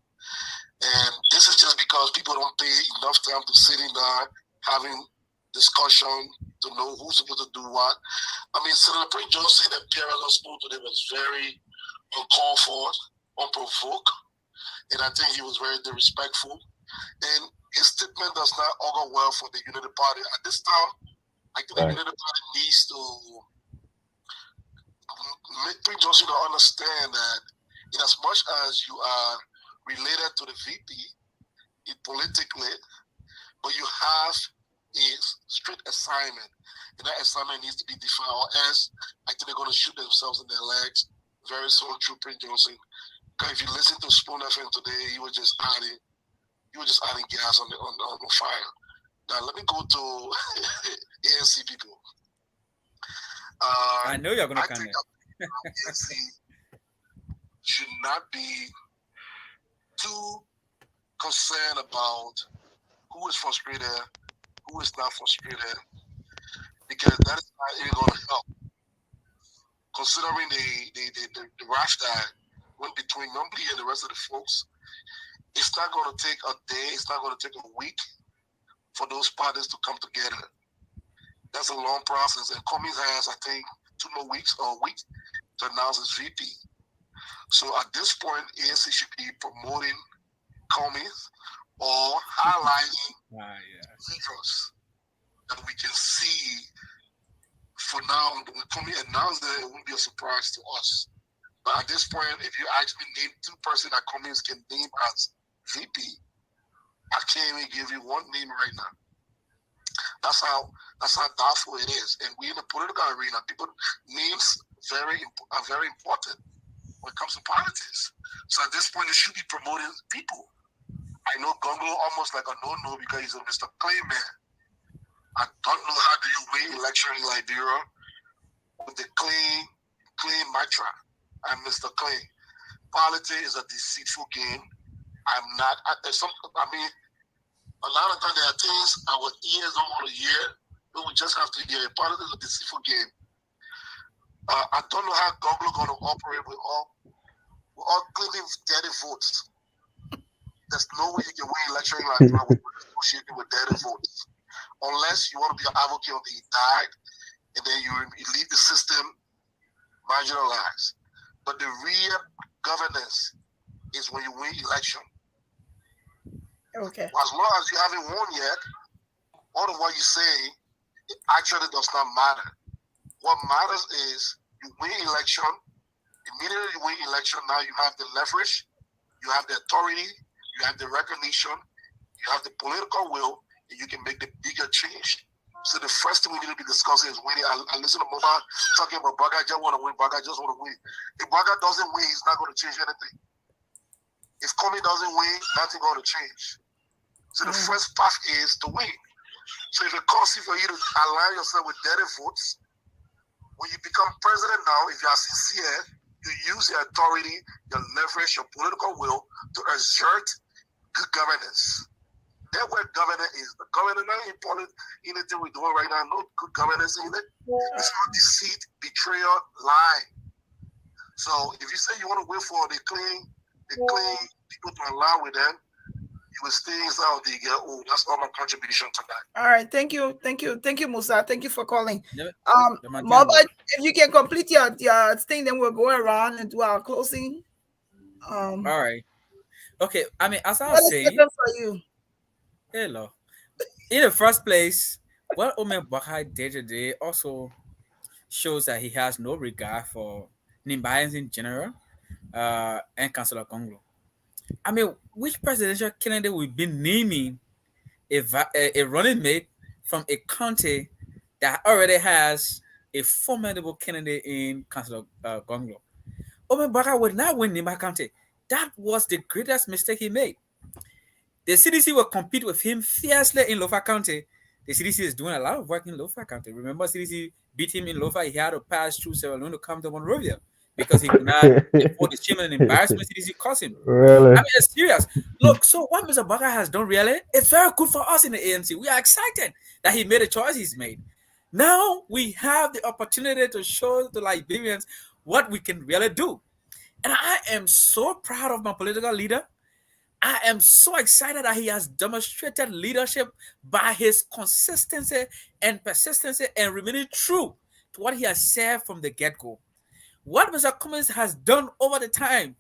And this is just because people don't pay enough time to sit in there having discussion to know who's supposed to do what. I mean, Senator Prince Johnson and Pierre spoke today was very uncalled for, unprovoked, and I think he was very disrespectful. And his statement does not augur well for the Unity Party. At this time, I think the Unity Party needs to make Prince Johnson to understand that in as much as you are related to the VP politically, but you have a strict assignment, and that assignment needs to be defined, or else I think they're going to shoot themselves in their legs very soon through Prince Johnson. Because if you listen to Spoon FM today, he was just adding gas on the fire. Now let me go to ANC people. I know you're going to come there. ANC should not be too concerned about who is frustrated, who is not frustrated, because that is not even going to help. Considering the raft that went between Numbly and the rest of the folks, it's not going to take a day, it's not going to take a week for those parties to come together. That's a long process, and Cummings has, I think, 2 more weeks or a week to announce his VP. So at this point, ANC should be promoting Cummings or highlighting figures that we can see. For now, when Cummings announced it, it won't be a surprise to us. But at this point, if you actually name 2 persons that Cummings can name as VP, I can't even give you one name right now. That's how doubtful it is. And we in the political arena, people names are very important when it comes to politics. So at this point, it should be promoting people. I know Gongo almost like a no-no because he's a Mr. Clay man. I don't know how do you win election in Liberia with the clean mantra. I'm Mr. Clay. Politics is a deceitful game. I'm not. A lot of times there are things our ears don't want to hear, but we just have to hear it. Politics is a deceitful game. I don't know how Google going to operate with all cleaning dirty votes. There's no way you can win election in Liberia associated with dirty votes, unless you want to be an advocate of the died, and then you leave the system marginalized. But the real governance is when you win election. Okay. As long as you haven't won yet, all of what you say, it actually does not matter. What matters is you win election. Immediately you win election, now you have the leverage, you have the authority, you have the recognition, you have the political will, and you can make the bigger change. So the first thing we need to be discussing is winning. I listen to Moma talking about Boakai just want to win, Boakai just want to win. If Boakai doesn't win, he's not going to change anything. If Koung doesn't win, nothing going to change. So the first path is to win. So if it costs you for you to align yourself with dirty votes, when you become president now, if you are sincere, you use your authority, your leverage, your political will to exert good governance. That word governance is the governance not important anything we're doing right now. No good governance in it. It's not deceit, betrayal, lying. So if you say you want to wait for the clean people to align with them, you will stay inside until you get old. That's all my contribution to that. All right, thank you, Musa. Thank you for calling. Yeah, Moba, if you can complete your thing, then we'll go around and do our closing. All right. Okay. I mean, as I What was is saying, different for you? hello. In the first place, what Omen Boakai did today also shows that he has no regard for Nimbayans in general, and Councillor Koung. I mean, which presidential candidate we've been naming a running mate from a county that already has a formidable candidate in Councillor Koung? Omen Boakai would not win Nimba County. That was the greatest mistake he made. The CDC will compete with him fiercely in Lofa County. The CDC is doing a lot of work in Lofa County. Remember, CDC beat him in Lofa. He had to pass through Sierra Leone to come to Monrovia because he could not afford the shame and embarrassment CDC caused him. Really? I mean, it's serious. Look, so what Mr. Boakai has done really, it's very good for us in the ANC. We are excited that he made a choice he's made. Now we have the opportunity to show the Liberians what we can really do. And I am so proud of my political leader. I am so excited that he has demonstrated leadership by his consistency and persistency and remaining true to what he has said from the get-go. What Mr. Cummins has done over the time,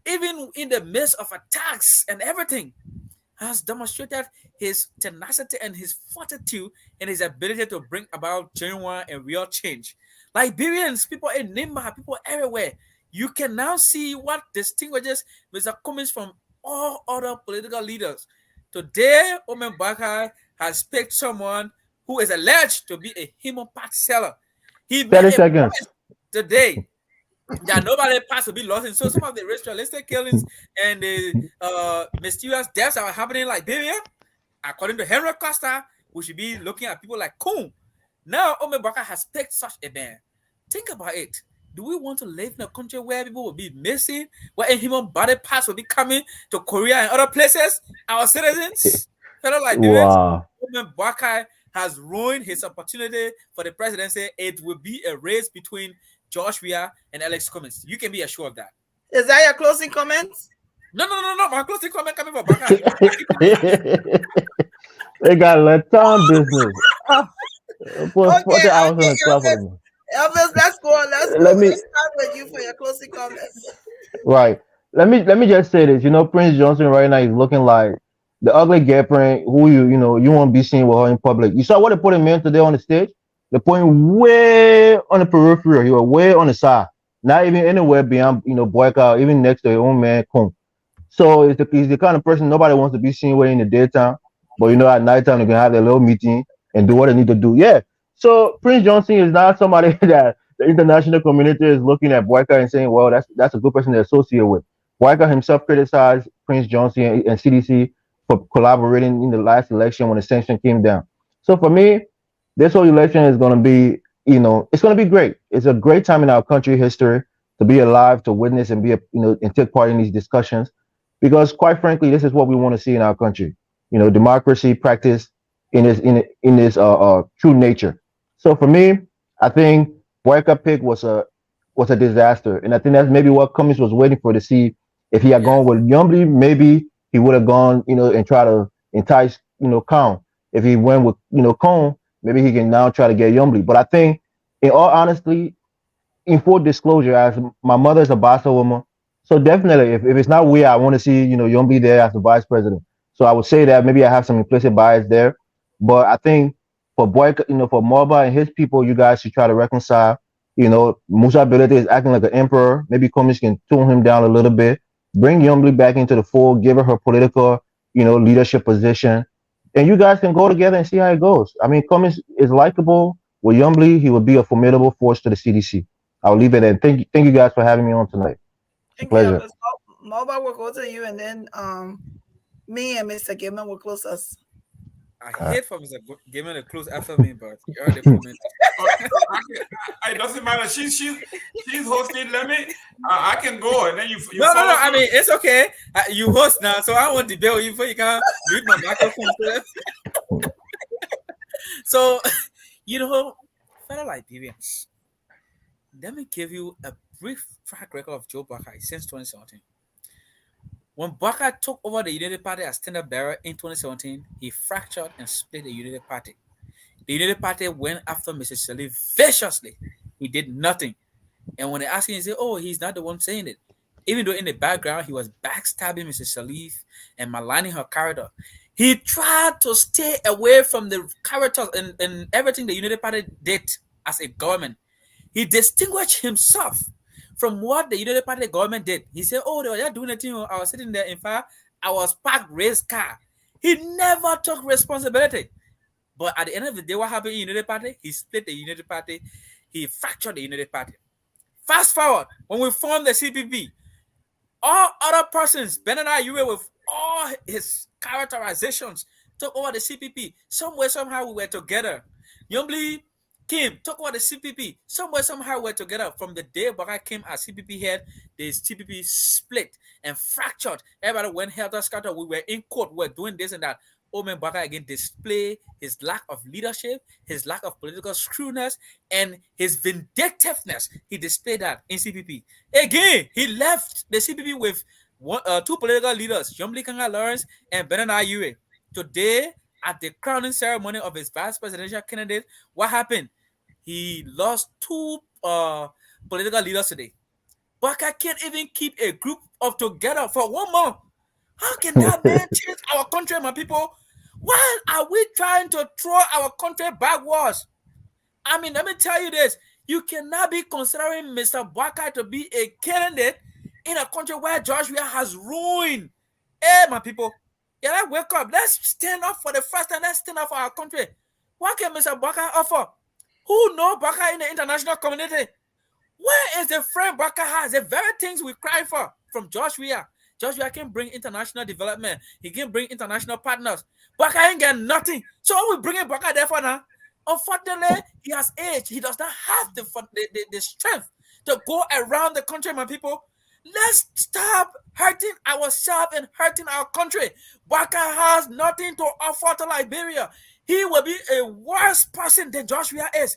even in the midst of attacks and everything, has demonstrated his tenacity and his fortitude and his ability to bring about genuine and real change. Liberians, people in Nimba, people everywhere, you can now see what distinguishes Mr. Cummins from all other political leaders. Today, Omen Boakai has picked someone who is alleged to be a human part seller. He made 30 a seconds. promise today that nobody pass will be lost. And so some of the ritualistic killings and the mysterious deaths that are happening in Liberia, according to Henry Costa, we should be looking at people like Koung. Now, Omen Boakai has picked such a man. Think about it. Do we want to live in a country where people will be missing, where a human body parts will be coming to Korea and other places? Our citizens, fellow Liberians, Wow. Omen Boakai has ruined his opportunity for the presidency. It will be a race between Josh Weah and Alex Cummins. You can be assured of that. Is that your closing comments? No. My closing comment coming from Boakai. They got Latam business. Put the hours on the clock for them. Elvis, let's go. Let's start with you for your closing comments. Right. Let me just say this. You know, Prince Johnson right now is looking like the ugly gay print who you want to be seen with her in public. You saw what they put him in today on the stage? They put him way on the periphery. He was way on the side. Not even anywhere beyond, Boakai, even next to your own man, Koung. So he's the kind of person nobody wants to be seen with in the daytime. But at nighttime they can have their little meeting and do what they need to do. Yeah. So Prince Johnson is not somebody that the international community is looking at Boakai and saying, well, that's a good person to associate with. Boakai himself criticized Prince Johnson and CDC for collaborating in the last election when the sanction came down. So for me, this whole election is going to be, it's going to be great. It's a great time in our country history to be alive, to witness and be, and take part in these discussions. Because quite frankly, this is what we want to see in our country. Democracy practiced in its true nature. So for me, I think Boakai pick was a disaster, and I think that's maybe what Cummins was waiting for to see if he had gone with Yombly. Maybe he would have gone, and try to entice, Koung. If he went with, Koung, maybe he can now try to get Yombly. But I think, in all honesty, in full disclosure, as my mother's a Basa woman, so definitely, if it's not we, I want to see Yombi there as the vice president. So I would say that maybe I have some implicit bias there, but I think for for Morba and his people, you guys should try to reconcile. Musa Ability is acting like an emperor. Maybe Komis can tone him down a little bit, bring Yombli back into the fold, give her political, leadership position, and you guys can go together and see how it goes. I mean, Komis is likable. With Yombli, he would be a formidable force to the CDC. I'll leave it there. Thank you guys for having me on tonight. It's a pleasure. Mobile will go to you, and then me and Mr. Gaiman will close us. I hate for Mr. Gaiman to close after me, but you heard the comment. It doesn't matter. She's hosting. Let me. I can go, and then you. No. I mean, it's okay. You host now, so I want to debate with you before you can mute my microphone. So, fellow Liberians, let me give you a brief track record of Joe Boakai since 2017. When Boakai took over the United Party as standard bearer in 2017, he fractured and split the United Party. The United Party went after Mrs. Salif viciously. He did nothing. And when they asked him, he said, "Oh, he's not the one saying it." Even though in the background, he was backstabbing Mrs. Salif and maligning her character. He tried to stay away from the characters and everything the United Party did as a government. He distinguished himself from what the United Party government did. He said, "Oh, they were doing a thing. I was sitting there. In fact, I was parked race car." He never took responsibility. But at the end of the day, what happened in the United Party? He split the United Party. He fractured the United Party. Fast forward, when we formed the CPP, all other persons, Benana Yue with all his characterizations, took over the CPP. Somewhere, somehow, we were together. Yombli Kim took over the CPP. Somewhere, somehow, we were together. From the day Boakai came as CPP head, the CPP split and fractured. Everybody went helter-skelter. We were in court. We were doing this and that. Omen Boakai again display his lack of leadership, his lack of political shrewdness, and his vindictiveness. He displayed that in CPP. Again, he left the CPP with two political leaders, Yombli Kanga Lawrence and Benana Yue. Today, at the crowning ceremony of his vice presidential candidate, what happened? He lost two political leaders today. Boakai can't even keep a group of together for 1 month. How can that man change our country, my people? Why are we trying to throw our country backwards? I mean, let me tell you this. You cannot be considering Mr. Boakai to be a candidate in a country where George Weah has ruined. Hey, my people. Yeah, let's wake up. Let's stand up for the first time. Let's stand up for our country. What can Mr. Boakai offer? Who knows Boakai in the international community? Where is the friend Boakai has? The very things we cry for from George Weah. George Weah can bring international development. He can bring international partners. Boakai ain't get nothing. So what we bringing Boakai there for now? Unfortunately, he has age. He does not have the strength to go around the country, my people. Let's stop hurting ourselves and hurting our country. Boakai has nothing to offer to Liberia. He will be a worse person than George Weah is.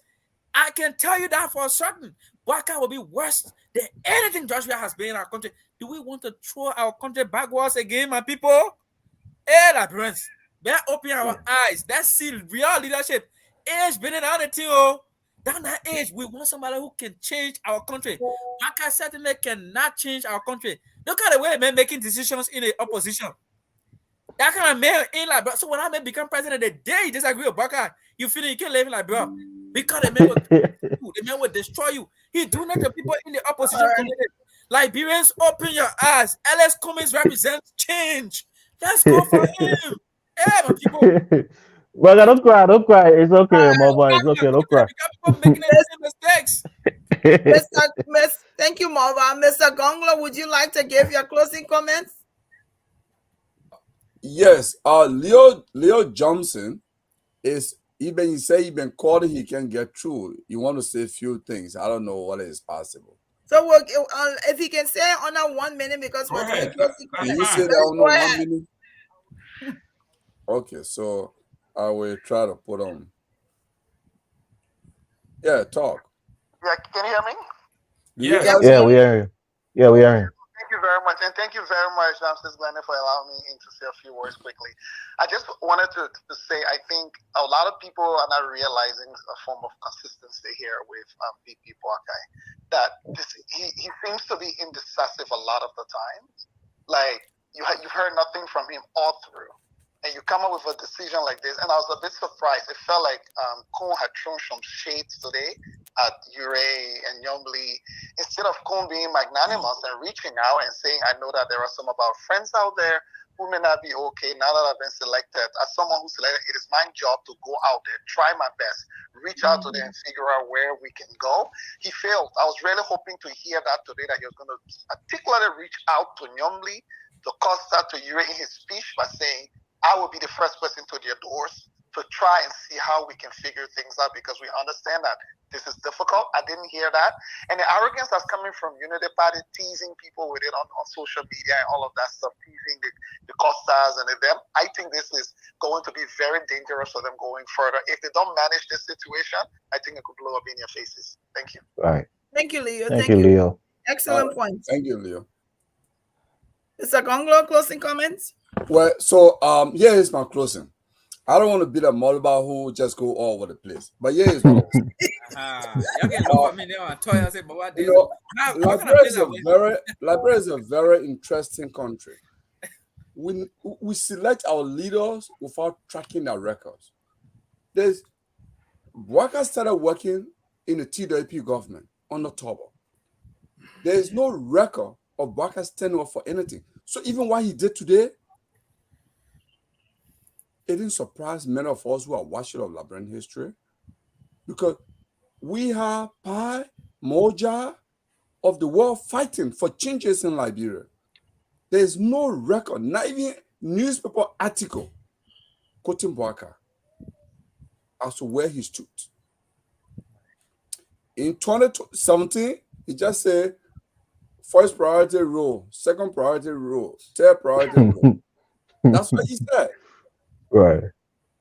I can tell you that for certain. Boakai will be worse than anything George Weah has been in our country. Do we want to throw our country backwards again, my people? Hey, Liberians, let's open our eyes. Let's see real leadership. Age been down the thing, down that age, we want somebody who can change our country. Boakai certainly cannot change our country. Look at the way men making decisions in the opposition. That kind of man in Liberia. So when I may become president, the day you disagree with Boakai, you feel you can't live in Liberia because the man will destroy you. He do not the people in the opposition community. Liberians, open your eyes. Alex Cummings represents change. Let's go for him. Hey, my people. Well, don't cry. Don't cry. It's okay, Mama. It's okay. Don't cry. Making the same mistakes. Thank you, Mova. Mr. Gonglo, would you like to give your closing comments? Yes. Leo Johnson is even he say he been calling, he can get through. You want to say a few things. I don't know what is possible. So if he can say under 1 minute because we're doing closing comments. Can you say that under 1 minute? Okay, so I will try to put on. Yeah, talk. Yeah, can you hear me? Yes. Yeah, we are. Yeah, we are. Thank you very much. And thank you very much, Sis Glennon, for allowing me to say a few words quickly. I just wanted to say, I think a lot of people are not realizing a form of consistency here with VP Boakai. That he seems to be indecisive a lot of the time. Like, you've heard nothing from him all through. And you come up with a decision like this, and I was a bit surprised. It felt like Koung had thrown some shades today at Ure and Youngly. Instead of Koung being magnanimous and reaching out and saying, I know that there are some of our friends out there who may not be okay now that I've been selected. As someone who's selected, it is my job to go out there, try my best, reach out to them and figure out where we can go. He failed. I was really hoping to hear that today, that he was going to particularly reach out to Youngly, to Costa, to Ure in his speech by saying, I will be the first person to their doors to try and see how we can figure things out, because we understand that this is difficult. I didn't hear that. And the arrogance that's coming from Unity Party, teasing people with it on social media and all of that stuff, teasing the Costas and them, I think this is going to be very dangerous for them going further. If they don't manage this situation, I think it could blow up in your faces. Thank you. Right. Thank you, Leo. Thank you, Leo. Excellent points. Thank you, Leo. Mr. Gonglo, closing comments? Well, so here is my closing. I don't want to be the Moluba who just go all over the place, but here is my closing. Liberia is a very interesting country. We select our leaders without tracking their records. Boakai started working in the TWP government under Tobo. There is no record of Boakai standing up for anything. So even what he did today, it didn't surprise many of us who are watchers of Liberian history, because we have Pi, Moja of the world fighting for changes in Liberia. There is no record, not even newspaper article quoting Boakai as to where he stood. In 2017, he just said, first priority role, second priority role, third priority role. That's what he said. Right.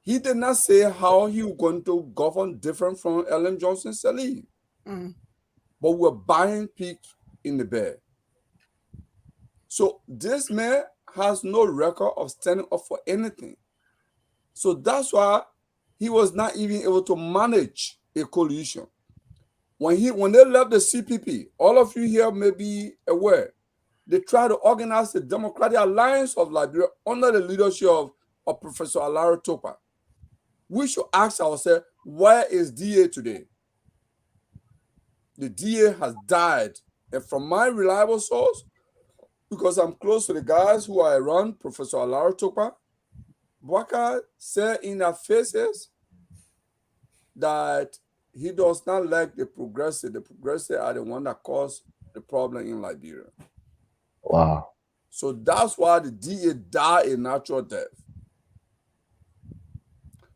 He did not say how he was going to govern different from Ellen Johnson Sirleaf. But we're buying pig in the bed. So this man has no record of standing up for anything. So that's why he was not even able to manage a coalition. When they left the CPP, all of you here may be aware, they tried to organize the Democratic Alliance of Liberia under the leadership of Professor Alaro Topa. We should ask ourselves, where is DA today? The DA has died. And from my reliable source, because I'm close to the guys who are around Professor Alaro Topa, Boakai said in their faces that he does not like the progressive. The progressive are the one that caused the problem in Liberia. Wow. So that's why the DA died a natural death.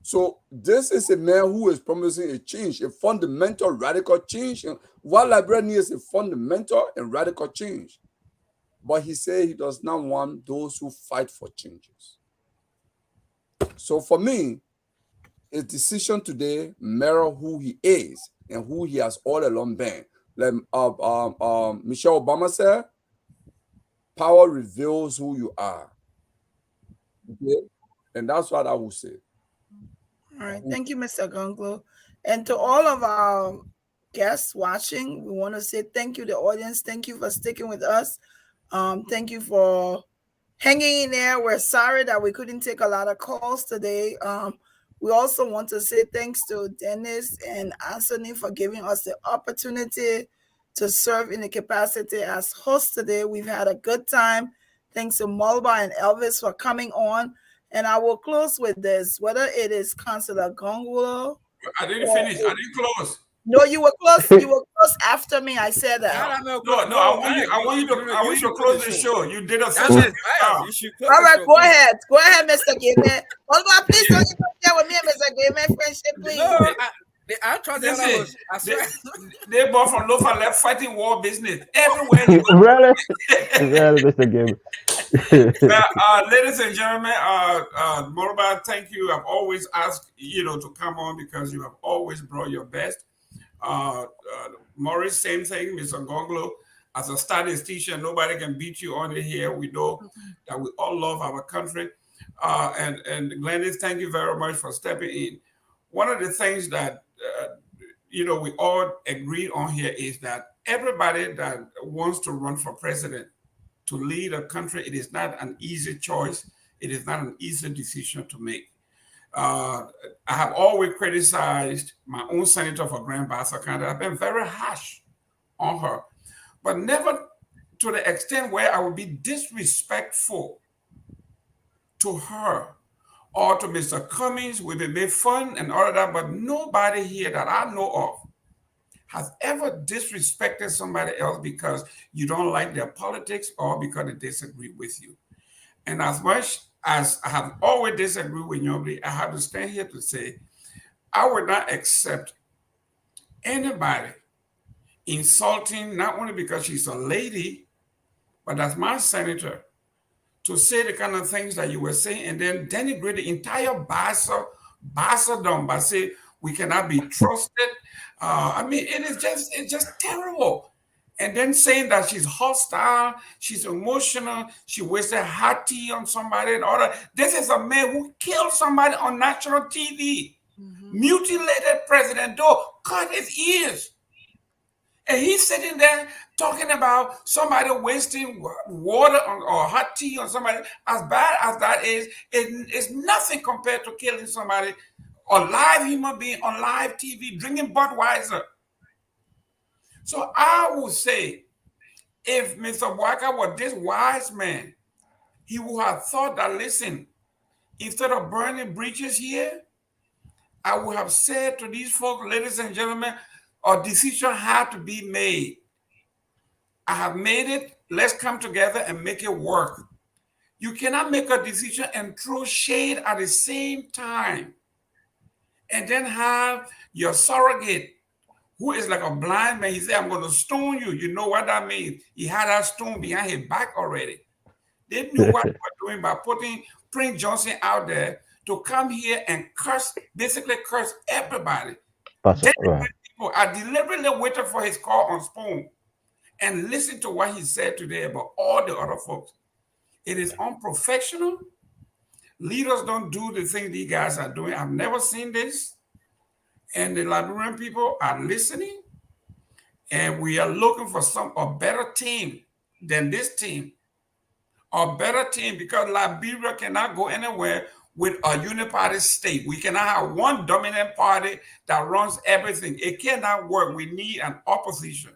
So this is a man who is promising a change, a fundamental radical change. And what Liberia needs is a fundamental and radical change. But he said he does not want those who fight for changes. So for me, his decision today mirror who he is and who he has all along been. Like Michelle Obama said, power reveals who you are. Okay? And that's what I would say. All right. Thank you, Mr. Gonglo. And to all of our guests watching, we want to say thank you, the audience. Thank you for sticking with us. Thank you for hanging in there. We're sorry that we couldn't take a lot of calls today. We also want to say thanks to Dennis and Anthony for giving us the opportunity to serve in the capacity as host today. We've had a good time. Thanks to Mulba and Elvis for coming on. And I will close with this, whether it is Councillor Gonglo. I didn't finish. I didn't close. No, you were close. You were close after me. I said that. No, I want you to close the show. You did a All right, go ahead. Go ahead, Mr. Gayman. Mulba, please don't interfere with me and Mr. Gayman friendship, please. No, I tried to they both from Lofa left fighting war business everywhere. Really, Mr. Gayman. Ladies and gentlemen, Morba, thank you. I've always asked to come on because you have always brought your best. Maurice, same thing, Mr. Gonglo. As a statistician, nobody can beat you on it here. We know that we all love our country. And Glennis, thank you very much for stepping in. One of the things that we all agree on here is that everybody that wants to run for president to lead a country, it is not an easy choice. It is not an easy decision to make. I have always criticized my own senator for Grand Bassa County. I've been very harsh on her, but never to the extent where I would be disrespectful to her or to Mr. Cummings. We may make fun and all of that, but nobody here that I know of has ever disrespected somebody else because you don't like their politics or because they disagree with you. And as much as I have always disagreed with nobody, I have to stand here to say I would not accept anybody insulting, not only because she's a lady, but as my senator, to say the kind of things that you were saying and then denigrate the entire Bassadom by saying we cannot be trusted. It's just terrible. And then saying that she's hostile, she's emotional, she wasted hot tea on somebody and all that. This is a man who killed somebody on national TV, mutilated President Doe, cut his ears. And he's sitting there talking about somebody wasting water or hot tea on somebody. As bad as that is, it's nothing compared to killing somebody, a live human being on live TV, drinking Budweiser. So I would say, if Mr. Boakai was this wise man, he would have thought that, listen, instead of burning bridges here, I would have said to these folks, ladies and gentlemen, a decision had to be made. I have made it. Let's come together and make it work. You cannot make a decision and throw shade at the same time and then have your surrogate, who is like a blind man. He said, I'm going to stone you. You know what that means? He had that stone behind his back already. They knew what they were doing by putting Prince Johnson out there to come here and basically curse everybody. I deliberately waited for his call on Spoon and listened to what he said today about all the other folks. It is unprofessional. Leaders don't do the thing these guys are doing. I've never seen this. And the Liberian people are listening. And we are looking for a better team than this team. A better team, because Liberia cannot go anywhere with a uniparty state. We cannot have one dominant party that runs everything. It cannot work. We need an opposition.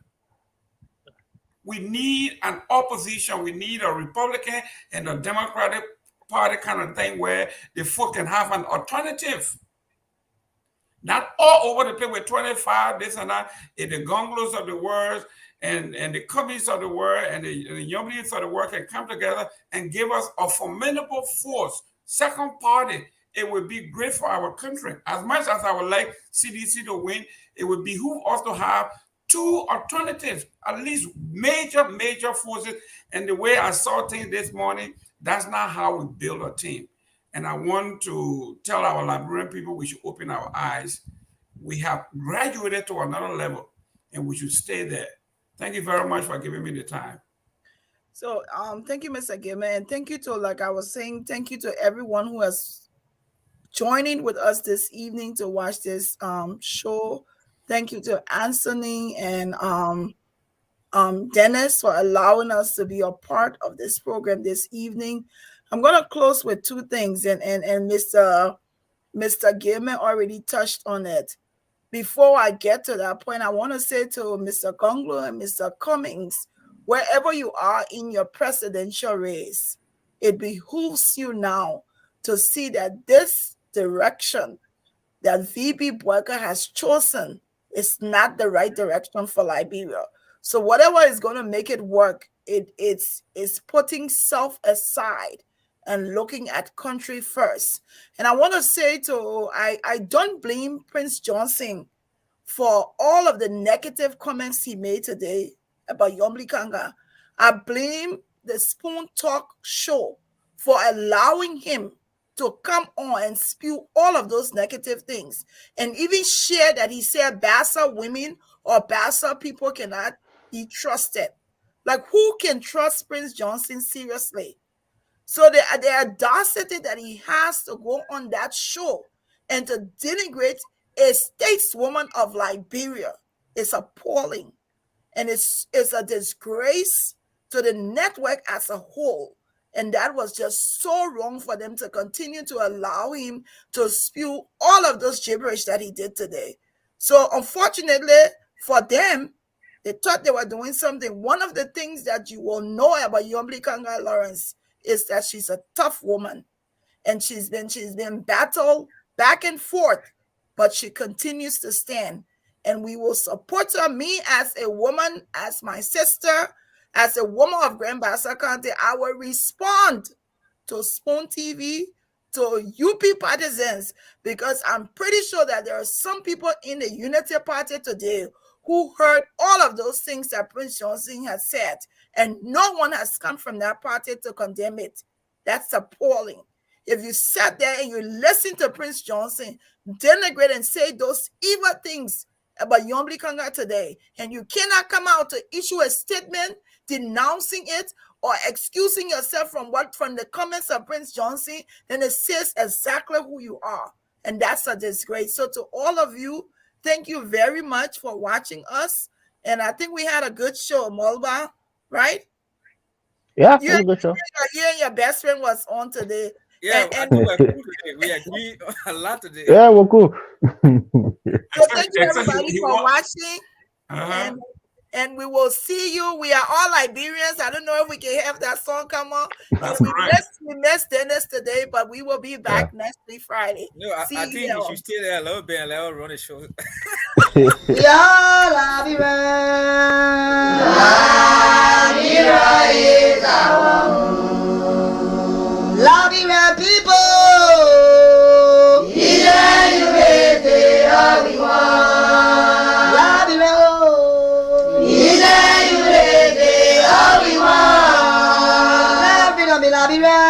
We need an opposition. We need a Republican and a Democratic Party kind of thing where the folk can have an alternative. Not all over the place with 25, this and that. If the Gonglos of the world and the Cubbies of the world and the Yombis of the world can come together and give us a formidable force, second party, it would be great for our country. As much as I would like CDC to win, it would behoove us to have two alternatives, at least major forces. And the way I saw things this morning, that's not how we build a team. And I want to tell our Liberian people we should open our eyes. We have graduated to another level and we should stay there. Thank you very much for giving me the time. So thank you, Mr. Gilman, and thank you to, like I was saying, thank you to everyone who has joining with us this evening to watch this show. Thank you to Anthony and Dennis for allowing us to be a part of this program this evening. I'm going to close with two things, and Mr. Gilman already touched on it. Before I get to that point, I want to say to Mr. Gonglo and Mr. Cummings, wherever you are in your presidential race, it behooves you now to see that this direction that VP Boakai has chosen is not the right direction for Liberia. So whatever is going to make it work, it's putting self aside and looking at country first. And I want to say I don't blame Prince Johnson for all of the negative comments he made today about Yombli Kanga. I blame the Spoon Talk show for allowing him to come on and spew all of those negative things and even share that he said Bassa women or Bassa people cannot be trusted. Like, who can trust Prince Johnson seriously? So the audacity that he has to go on that show and to denigrate a stateswoman of Liberia is appalling. And it's a disgrace to the network as a whole. And that was just so wrong for them to continue to allow him to spew all of those gibberish that he did today. So unfortunately for them, they thought they were doing something. One of the things that you will know about Yomli Kanga Lawrence is that she's a tough woman. And she's been battled back and forth, but she continues to stand. And we will support her. Me as a woman, as my sister, as a woman of Grand Bassa County, I will respond to Spoon TV, to UP partisans, because I'm pretty sure that there are some people in the Unity Party today who heard all of those things that Prince Johnson has said, and no one has come from that party to condemn it. That's appalling. If you sat there and you listen to Prince Johnson denigrate and say those evil things about Yomli Kanga today, and you cannot come out to issue a statement denouncing it or excusing yourself from the comments of Prince Johnson, then it says exactly who you are. And that's a disgrace. So to all of you, thank you very much for watching us. And I think we had a good show, Molba, right? Yeah, it was a good show. You and your best friend was on today. Yeah, and we agree a lot today. Yeah, well, cool. So thank you everybody for watching. And we will see you. We are all Liberians. I don't know if we can have that song come on. We missed Dennis today, but we will be back next week Friday. No, I think you should stay there a little bit and let us run the show. Liberia is our home. Liberia people, Liberia, all we want. Liberia, all we want. Liberia, Liberia.